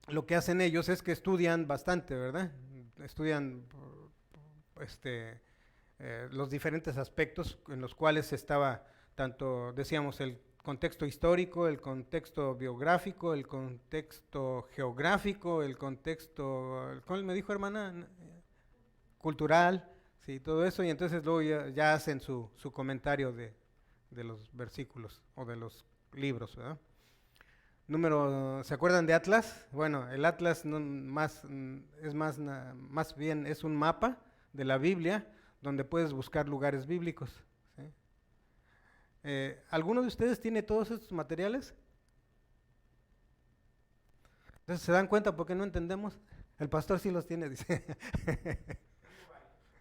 lo que hacen ellos es que estudian bastante, ¿verdad? Estudian los diferentes aspectos en los cuales estaba tanto, decíamos, el contexto histórico, el contexto biográfico, el contexto geográfico, el contexto, ¿cómo me dijo, hermana? Cultural, sí, todo eso, y entonces luego ya hacen su comentario de los versículos o de los libros, ¿verdad? ¿Se acuerdan de Atlas? Bueno, el Atlas más bien es un mapa de la Biblia donde puedes buscar lugares bíblicos. ¿Sí? ¿Alguno de ustedes tiene todos estos materiales? Entonces, ¿se dan cuenta por qué no entendemos? El pastor sí los tiene, dice.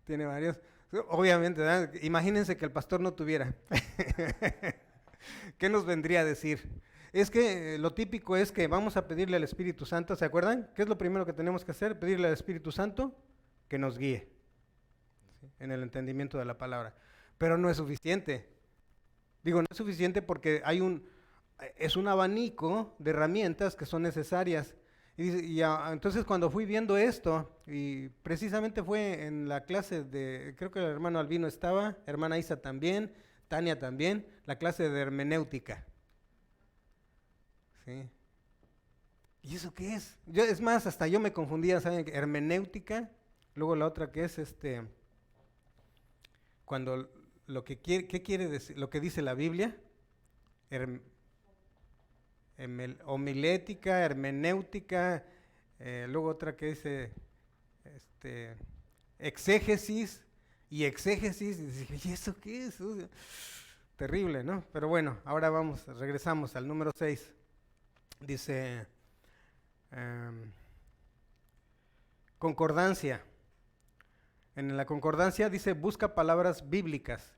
Tiene varios. Obviamente, ¿verdad? Imagínense que el pastor no tuviera. ¿Qué nos vendría a decir? Es que lo típico es que vamos a pedirle al Espíritu Santo, ¿se acuerdan? ¿Qué es lo primero que tenemos que hacer? Pedirle al Espíritu Santo que nos guíe, ¿sí?, en el entendimiento de la palabra. Pero no es suficiente. Digo, no es suficiente porque es un abanico de herramientas que son necesarias. Entonces cuando fui viendo esto, y precisamente fue en la clase creo que el hermano Albino estaba, hermana Isa también, Tania también, la clase de hermenéutica. ¿Sí? ¿Y eso qué es? Es más, hasta yo me confundía, ¿saben? Hermenéutica, luego la otra que es cuando ¿qué quiere decir? Lo que dice la Biblia, homilética, hermenéutica, luego otra que dice exégesis y exégesis, ¿y eso qué es? Terrible, ¿no? Pero bueno, ahora regresamos al número 6. Dice, concordancia. En la concordancia dice, busca palabras bíblicas.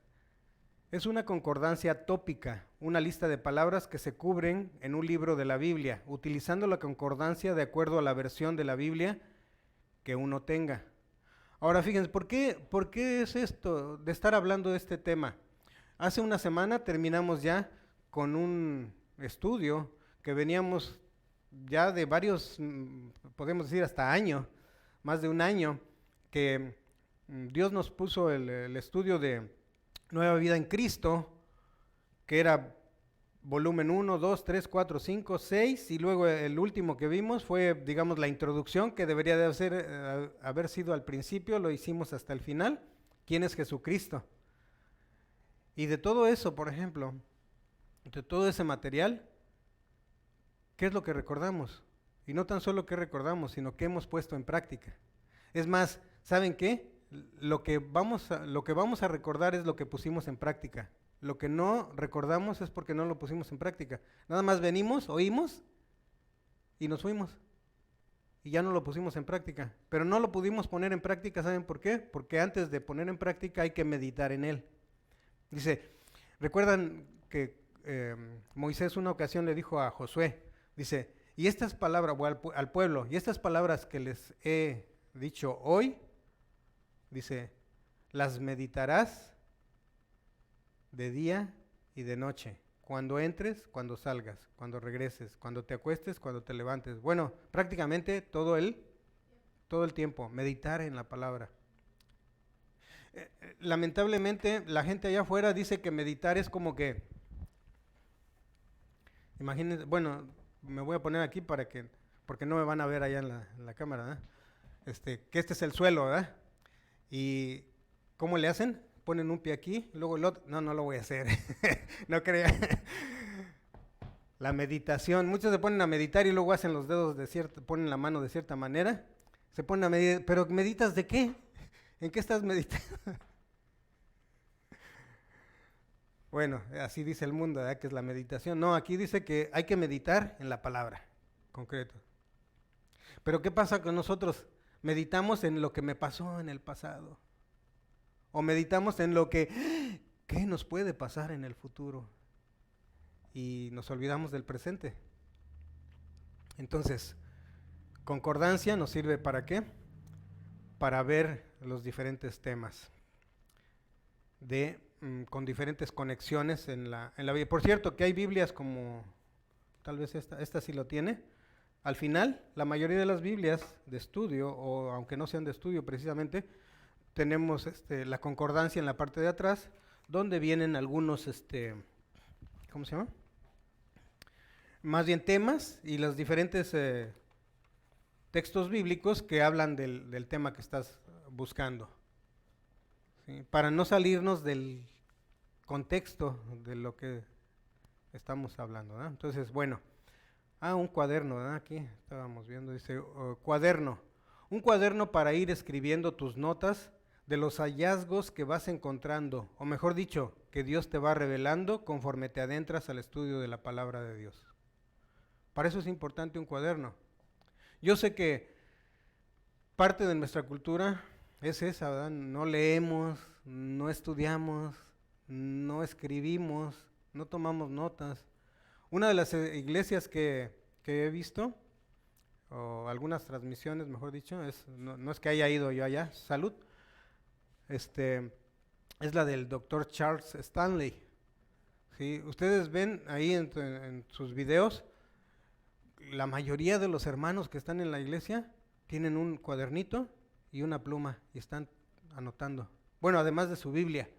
Es una concordancia tópica, una lista de palabras que se cubren en un libro de la Biblia, utilizando la concordancia de acuerdo a la versión de la Biblia que uno tenga. Ahora fíjense, ¿por qué es esto de estar hablando de este tema? Hace una semana terminamos ya con un estudio que veníamos ya de varios, podemos decir hasta año, más de un año, que Dios nos puso el estudio de Nueva Vida en Cristo, que era volumen 1, 2, 3, 4, 5, 6, y luego el último que vimos fue, digamos, la introducción, que debería de haber sido al principio, lo hicimos hasta el final. ¿Quién es Jesucristo? Y de todo eso, por ejemplo, de todo ese material, ¿qué es lo que recordamos? Y no tan solo que recordamos, sino que hemos puesto en práctica. Es más, ¿saben qué? Lo que vamos a recordar es lo que pusimos en práctica. Lo que no recordamos es porque no lo pusimos en práctica. Nada más venimos, oímos y nos fuimos. Y ya no lo pusimos en práctica. Pero no lo pudimos poner en práctica, ¿saben por qué? Porque antes de poner en práctica hay que meditar en él. Dice, ¿recuerdan que Moisés una ocasión le dijo a Josué? Dice, y estas palabras, o al pueblo, y estas palabras que les he dicho hoy, dice, las meditarás de día y de noche, cuando entres, cuando salgas, cuando regreses, cuando te acuestes, cuando te levantes. Bueno, prácticamente todo el tiempo, meditar en la palabra. Lamentablemente, la gente allá afuera dice que meditar es como que, imagínense, bueno, me voy a poner aquí para que porque no me van a ver allá en la cámara, ¿verdad? Que este es el suelo, ¿verdad? Y ¿cómo le hacen? Ponen un pie aquí, luego el otro. No, no lo voy a hacer. No crean. La meditación. Muchos se ponen a meditar y luego hacen los dedos de ponen la mano de cierta manera. Se ponen a meditar. ¿Pero meditas de qué? ¿En qué estás meditando? Bueno, así dice el mundo, ¿verdad? Que es la meditación. No, aquí dice que hay que meditar en la palabra, concreto. Pero ¿qué pasa con nosotros? Meditamos en lo que me pasó en el pasado. O meditamos en lo que, ¿qué nos puede pasar en el futuro? Y nos olvidamos del presente. Entonces, concordancia nos sirve ¿para qué? Para ver los diferentes temas con diferentes conexiones en la Biblia. Por cierto, que hay Biblias como, tal vez esta sí lo tiene. Al final, la mayoría de las Biblias de estudio, o aunque no sean de estudio precisamente, tenemos la concordancia en la parte de atrás, donde vienen algunos, ¿cómo se llama? Más bien temas y los diferentes textos bíblicos que hablan del tema que estás buscando. ¿Sí? Para no salirnos del contexto de lo que estamos hablando, ¿verdad? Entonces, bueno, un cuaderno, ¿verdad? Aquí estábamos viendo, dice, cuaderno. Un cuaderno para ir escribiendo tus notas de los hallazgos que vas encontrando, o mejor dicho, que Dios te va revelando conforme te adentras al estudio de la palabra de Dios. Para eso es importante un cuaderno. Yo sé que parte de nuestra cultura es esa, ¿verdad? No leemos, no estudiamos, no escribimos, no tomamos notas. Una de las iglesias que he visto, o algunas transmisiones, mejor dicho, no es que haya ido yo allá, salud, es la del doctor Charles Stanley. ¿Sí? Ustedes ven ahí en sus videos, la mayoría de los hermanos que están en la iglesia tienen un cuadernito y una pluma y están anotando. Bueno, además de su Biblia.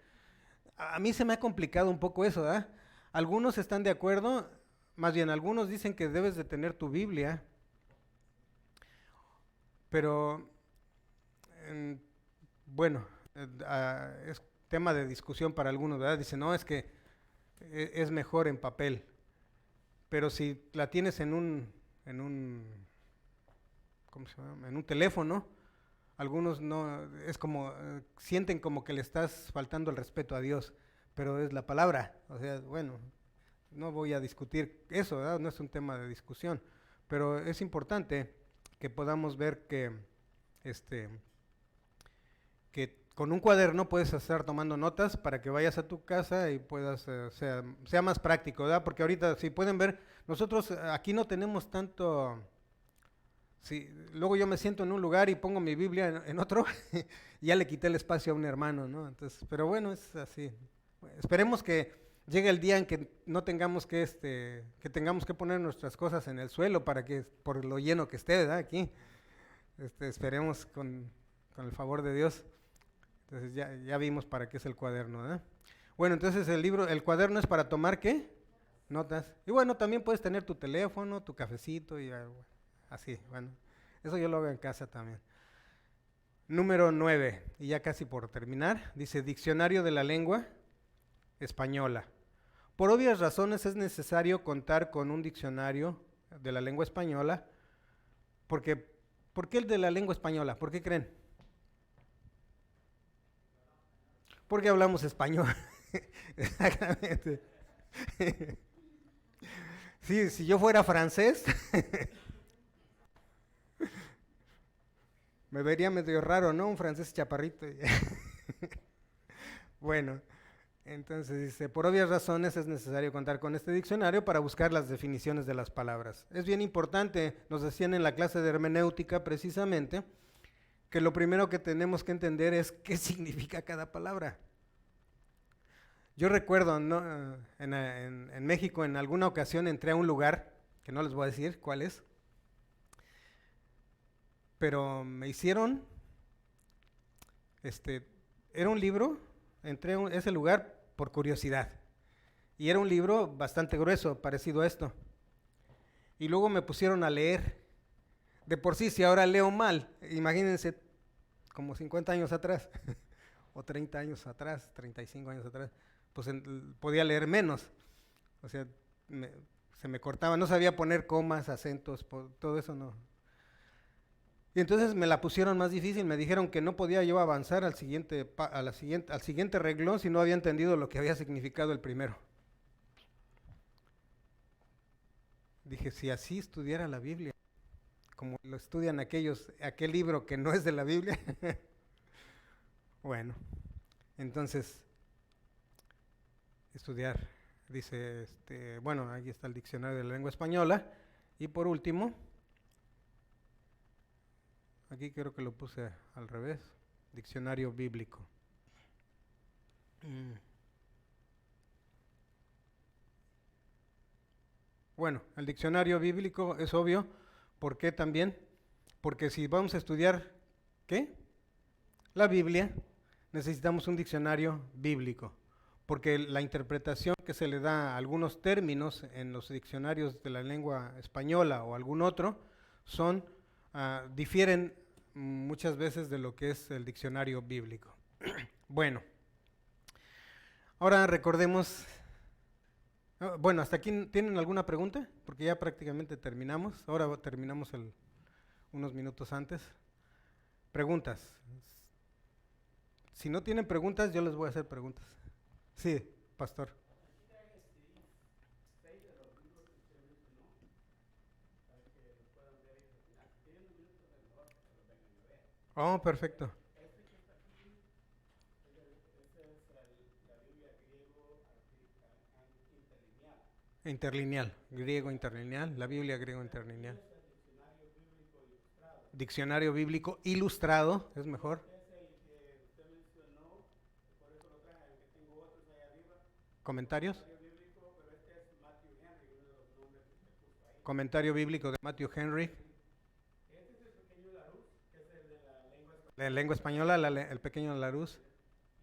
A mí se me ha complicado un poco eso, ¿verdad? Algunos están de acuerdo, más bien algunos dicen que debes de tener tu Biblia, pero bueno, es tema de discusión para algunos, ¿verdad? Dicen, no, es que es mejor en papel. Pero si la tienes en un ¿cómo se llama? En un teléfono, algunos no, es como, sienten como que le estás faltando el respeto a Dios, pero es la palabra. O sea, bueno, no voy a discutir eso, ¿verdad? No es un tema de discusión, pero es importante que podamos ver que con un cuaderno puedes estar tomando notas para que vayas a tu casa y puedas, sea más práctico, ¿verdad? Porque ahorita, si pueden ver, nosotros aquí no tenemos tanto. Sí, luego yo me siento en un lugar y pongo mi Biblia en otro y ya le quité el espacio a un hermano, ¿no? Entonces, pero bueno, es así. Esperemos que llegue el día en que no tengamos que tengamos que poner nuestras cosas en el suelo para que, por lo lleno que esté, ¿verdad? Aquí. Esperemos con el favor de Dios. Entonces ya vimos para qué es el cuaderno, ¿verdad? Bueno, entonces el cuaderno es para tomar ¿qué? Notas. Y bueno, también puedes tener tu teléfono, tu cafecito y así, bueno. Eso yo lo hago en casa también. Número 9, y ya casi por terminar, dice Diccionario de la Lengua Española. Por obvias razones es necesario contar con un diccionario de la lengua española, porque ¿por qué el de la lengua española? ¿Por qué creen? Porque hablamos español. Exactamente. Sí, si yo fuera francés, me vería medio raro, ¿no? Un francés chaparrito. Bueno, entonces dice, por obvias razones es necesario contar con este diccionario para buscar las definiciones de las palabras. Es bien importante, nos decían en la clase de hermenéutica precisamente, que lo primero que tenemos que entender es qué significa cada palabra. Yo recuerdo, ¿no? en México en alguna ocasión entré a un lugar, que no les voy a decir cuál es, pero me hicieron, era un libro, entré a ese lugar por curiosidad, y era un libro bastante grueso, parecido a esto, y luego me pusieron a leer, De por sí, si ahora leo mal, imagínense como 50 años atrás, o 30 años atrás, 35 años atrás, pues podía leer menos. O sea, se me cortaba, no sabía poner comas, acentos, todo eso no. Y entonces me la pusieron más difícil, me dijeron que no podía yo avanzar al siguiente renglón si no había entendido lo que había significado el primero. Dije, si así estudiara la Biblia, como lo estudian aquel libro que no es de la Biblia. Bueno, entonces, estudiar, dice, bueno, ahí está el diccionario de la lengua española. Y por último, aquí creo que lo puse al revés, diccionario bíblico. Bueno, el diccionario bíblico es obvio. ¿Por qué también? Porque si vamos a estudiar, ¿qué? La Biblia, necesitamos un diccionario bíblico. Porque la interpretación que se le da a algunos términos en los diccionarios de la lengua española o algún otro difieren muchas veces de lo que es el diccionario bíblico. Bueno, ahora recordemos. Bueno, ¿hasta aquí tienen alguna pregunta? Porque ya prácticamente terminamos. Ahora terminamos unos minutos antes. Preguntas. Si no tienen preguntas, yo les voy a hacer preguntas. Sí, pastor. Aquí trae 6 de los libros que usted mencionó, para que lo puedan ver y terminar. Si tienen un minuto de mejor, que lo vengan a ver. Oh, perfecto. Este que está aquí, esa es la Biblia griego interlineal. Interlineal, griego interlineal, la Biblia griego interlineal. Es el diccionario bíblico ilustrado. Diccionario bíblico ilustrado, es mejor. Es el que usted mencionó, por eso lo traje, aunque tengo otros ahí arriba. ¿Comentarios? Diccionario bíblico, pero este es Matthew Henry, uno de los nombres que usted puso ahí. Comentario bíblico de Matthew Henry. Este es el pequeño Larousse, que es el de la lengua española. La lengua española, el pequeño Larousse.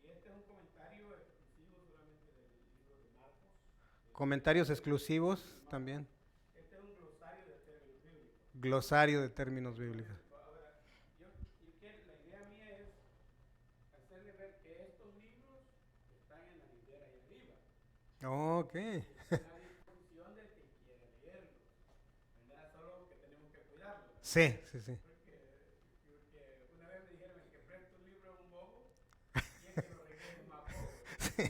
Y este es un comentario exclusivo solamente del libro de Marcos. Comentarios exclusivos también. Este es un glosario de términos bíblicos. Glosario de términos bíblicos. Ahora, la idea mía es hacerle ver que estos libros están en la librería ahí arriba. Ok. Están a disposición del que quiera leerlos. ¿Verdad? Solo que tenemos que cuidarlos. Sí, sí, sí. Porque una vez me dijeron, el que presta un libro es un bobo y el que lo regrese más bobo. Entonces,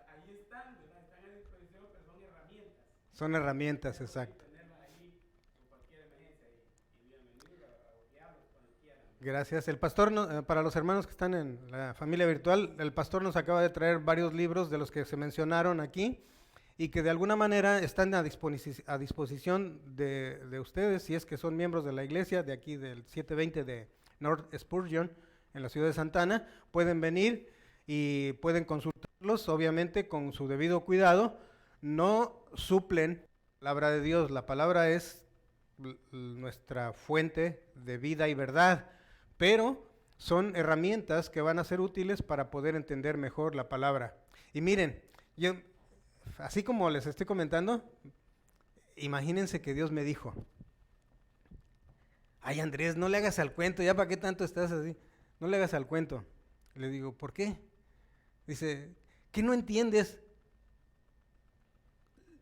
ahí están, ¿verdad? Están a disposición, pero son herramientas. Son herramientas, exacto. Tenerlas ahí por cualquier emergencia y bienvenido a ojearlos cuando quieran. Gracias. El pastor, para los hermanos que están en la familia virtual, el pastor nos acaba de traer varios libros de los que se mencionaron aquí y que de alguna manera están a disposición de ustedes, si es que son miembros de la iglesia de aquí del 720 de North Spurgeon, en la ciudad de Santa Ana. Pueden venir y pueden consultarlos, obviamente con su debido cuidado. No suplen la palabra de Dios, la palabra es nuestra fuente de vida y verdad, pero son herramientas que van a ser útiles para poder entender mejor la palabra. Y miren, yo, así como les estoy comentando, imagínense que Dios me dijo, ay Andrés, no le hagas al cuento, ya para qué tanto estás así, no le hagas al cuento. Le digo, ¿por qué? Dice, ¿qué no entiendes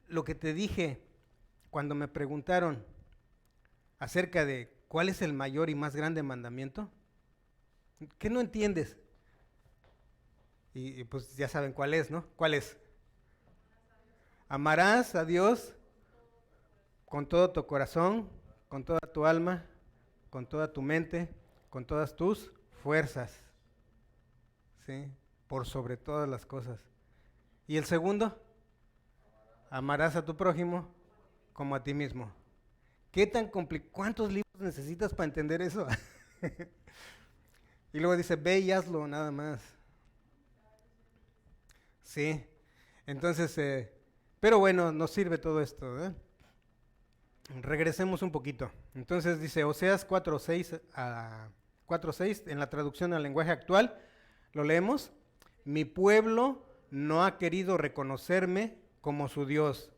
lo que te dije cuando me preguntaron acerca de cuál es el mayor y más grande mandamiento? ¿Qué no entiendes? Y pues ya saben cuál es, ¿no? ¿Cuál es? Amarás a Dios con todo tu corazón, con toda tu alma, con toda tu mente, con todas tus fuerzas, ¿sí? Por sobre todas las cosas. ¿Y el segundo? Amarás a tu prójimo como a ti mismo. ¿Qué tan complicado? ¿Cuántos libros necesitas para entender eso? Y luego dice, ve y hazlo nada más. Sí, entonces, pero bueno, nos sirve todo esto, ¿eh? Regresemos un poquito. Entonces dice Oseas 4:6 a 4:6 en la traducción al lenguaje actual. Lo leemos. Mi pueblo no ha querido reconocerme como su Dios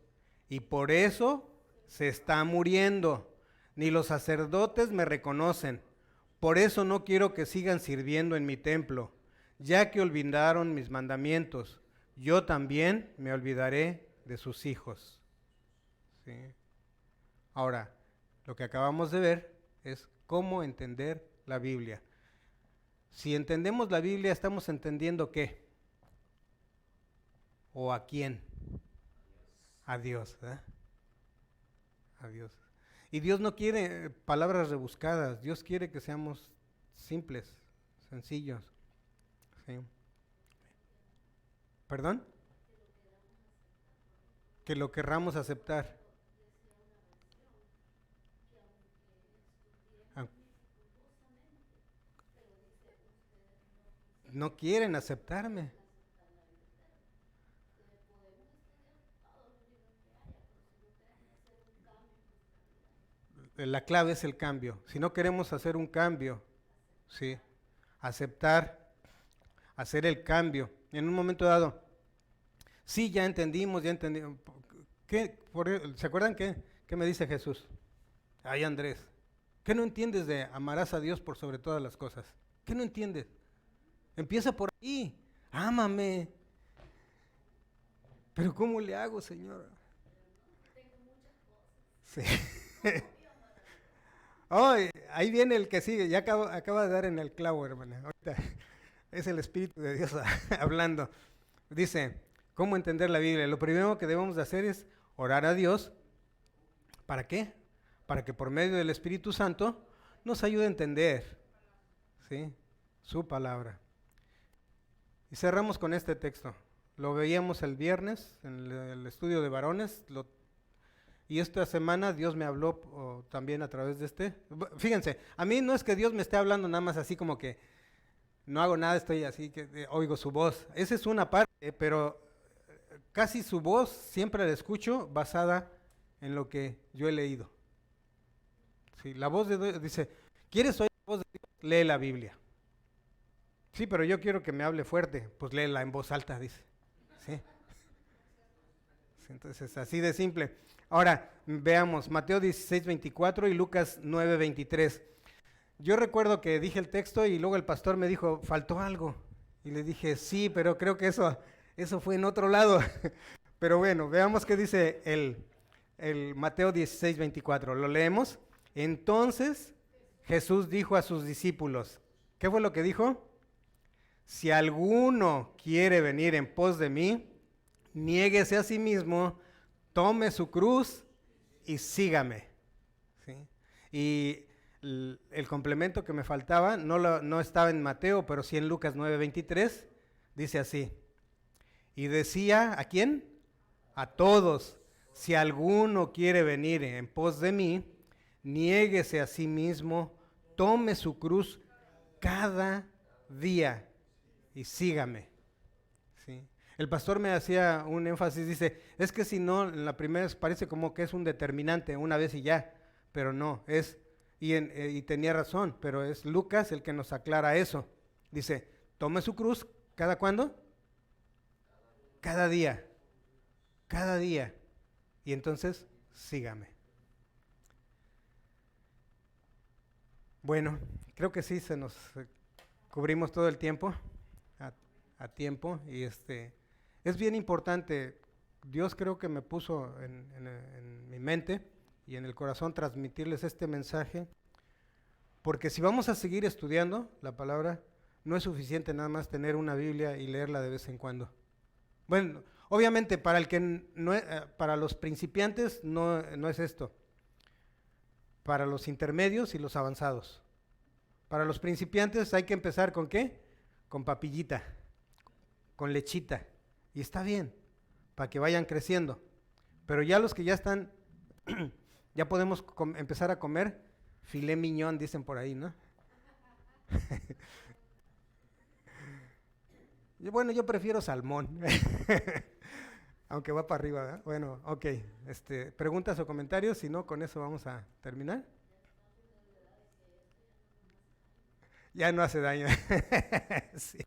y por eso se está muriendo, ni los sacerdotes me reconocen. Por eso no quiero que sigan sirviendo en mi templo, ya que olvidaron mis mandamientos. Yo también me olvidaré de sus hijos. ¿Sí? Ahora, lo que acabamos de ver es cómo entender la Biblia. Si entendemos la Biblia, ¿estamos entendiendo qué? ¿O a quién? A Dios, ¿verdad? A Dios. Y Dios no quiere palabras rebuscadas, Dios quiere que seamos simples, sencillos. ¿Sí? ¿Perdón? Que lo querramos aceptar. Ah, no quieren aceptarme. La clave es el cambio. Si no queremos hacer un cambio, ¿sí? Aceptar, hacer el cambio. En un momento dado, sí, ya entendimos, ya entendimos. ¿Se acuerdan qué me dice Jesús? Ay, Andrés, ¿qué no entiendes de amarás a Dios por sobre todas las cosas? ¿Qué no entiendes? Empieza por ahí, ámame. Pero ¿cómo le hago, Señor? Sí. Oh, ahí viene el que sigue, ya acaba de dar en el clavo, hermana. Ahorita es el Espíritu de Dios hablando. Dice, ¿cómo entender la Biblia? Lo primero que debemos de hacer es orar a Dios. ¿Para qué? Para que por medio del Espíritu Santo nos ayude a entender, ¿sí?, su palabra. Y cerramos con este texto. Lo veíamos el viernes en el estudio de varones, y esta semana Dios me habló también a través de este. Fíjense, a mí no es que Dios me esté hablando nada más así como que no hago nada, estoy así que oigo su voz. Esa es una parte, pero casi su voz siempre la escucho basada en lo que yo he leído. Sí, la voz de Dios dice, ¿quieres oír la voz de Dios? Lee la Biblia. Sí, pero yo quiero que me hable fuerte, pues léela en voz alta, dice. Sí. Entonces, así de simple. Ahora, veamos Mateo 16:24 y Lucas 9:23. Yo recuerdo que dije el texto y luego el pastor me dijo, faltó algo. Y le dije, sí, pero creo que eso fue en otro lado. Pero bueno, veamos qué dice el Mateo 16:24. ¿Lo leemos? Entonces Jesús dijo a sus discípulos, ¿qué fue lo que dijo? Si alguno quiere venir en pos de mí, niéguese a sí mismo, tome su cruz y sígame. ¿Sí? Y el complemento que me faltaba no estaba en Mateo, pero sí en Lucas 9:23, dice así. Y decía, ¿a quién? A todos, si alguno quiere venir en pos de mí, niéguese a sí mismo, tome su cruz cada día y sígame. ¿Sí? El pastor me hacía un énfasis, dice, es que si no, en la primera parece como que es un determinante, una vez y ya, pero no, y tenía razón, pero es Lucas el que nos aclara eso. Dice, tome su cruz, ¿cada cuándo? Cada día, y entonces sígame. Bueno, creo que sí, se nos cubrimos todo el tiempo, a tiempo, y es bien importante. Dios creo que me puso en mi mente y en el corazón transmitirles este mensaje, porque si vamos a seguir estudiando la palabra, no es suficiente nada más tener una Biblia y leerla de vez en cuando. Bueno, obviamente para para los principiantes no es esto. Para los intermedios y los avanzados. Para los principiantes hay que empezar ¿con qué? Con papillita, con lechita. Y está bien, para que vayan creciendo. Pero ya los que ya están, ya podemos empezar a comer filé miñón, dicen por ahí, ¿no? Bueno, yo prefiero salmón. Aunque va para arriba, ¿verdad? Bueno, ok. Preguntas o comentarios, si no, con eso vamos a terminar. Ya no hace daño. Sí.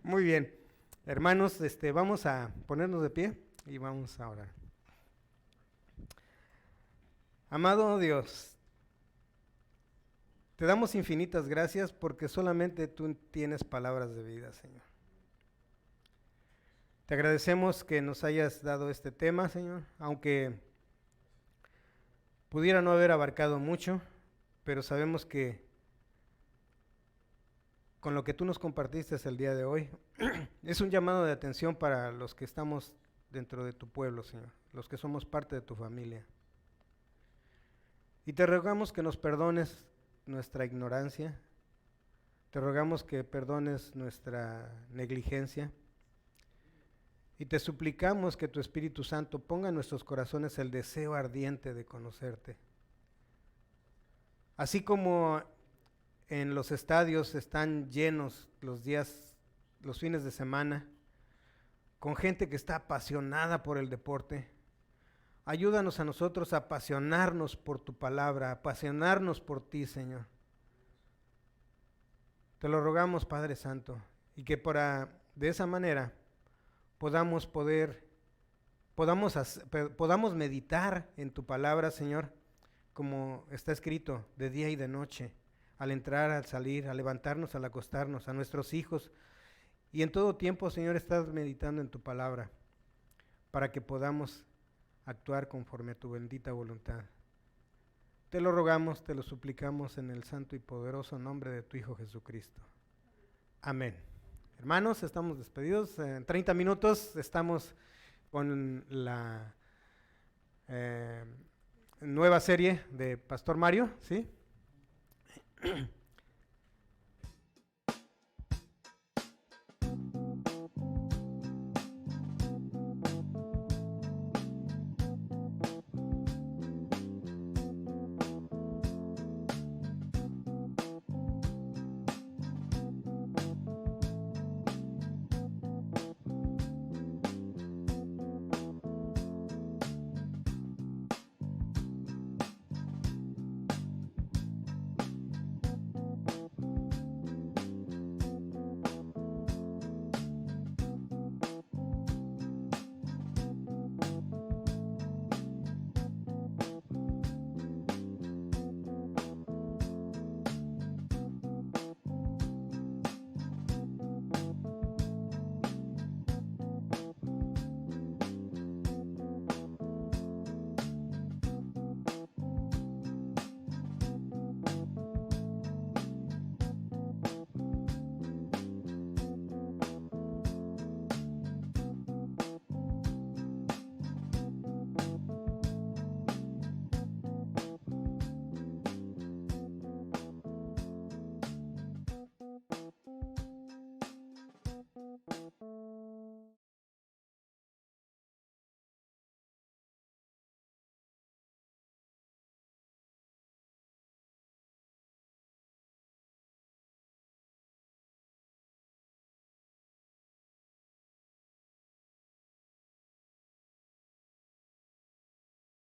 Muy bien. Hermanos, vamos a ponernos de pie y vamos a orar. Amado Dios, te damos infinitas gracias porque solamente tú tienes palabras de vida, Señor. Te agradecemos que nos hayas dado este tema, Señor, aunque pudiera no haber abarcado mucho, pero sabemos que con lo que tú nos compartiste el día de hoy, es un llamado de atención para los que estamos dentro de tu pueblo, Señor, los que somos parte de tu familia. Y te rogamos que nos perdones nuestra ignorancia, te rogamos que perdones nuestra negligencia, y te suplicamos que tu Espíritu Santo ponga en nuestros corazones el deseo ardiente de conocerte. Así como en los estadios están llenos los días, los fines de semana, con gente que está apasionada por el deporte, ayúdanos a nosotros a apasionarnos por tu palabra, a apasionarnos por ti, Señor. Te lo rogamos, Padre Santo, y que de esa manera podamos meditar en tu palabra, Señor, como está escrito, de día y de noche, al entrar, al salir, al levantarnos, al acostarnos, a nuestros hijos. Y en todo tiempo, Señor, estás meditando en tu palabra, para que podamos actuar conforme a tu bendita voluntad. Te lo rogamos, te lo suplicamos en el santo y poderoso nombre de tu Hijo Jesucristo. Amén. Hermanos, estamos despedidos. En 30 minutos estamos con la nueva serie de Pastor Mario, ¿sí?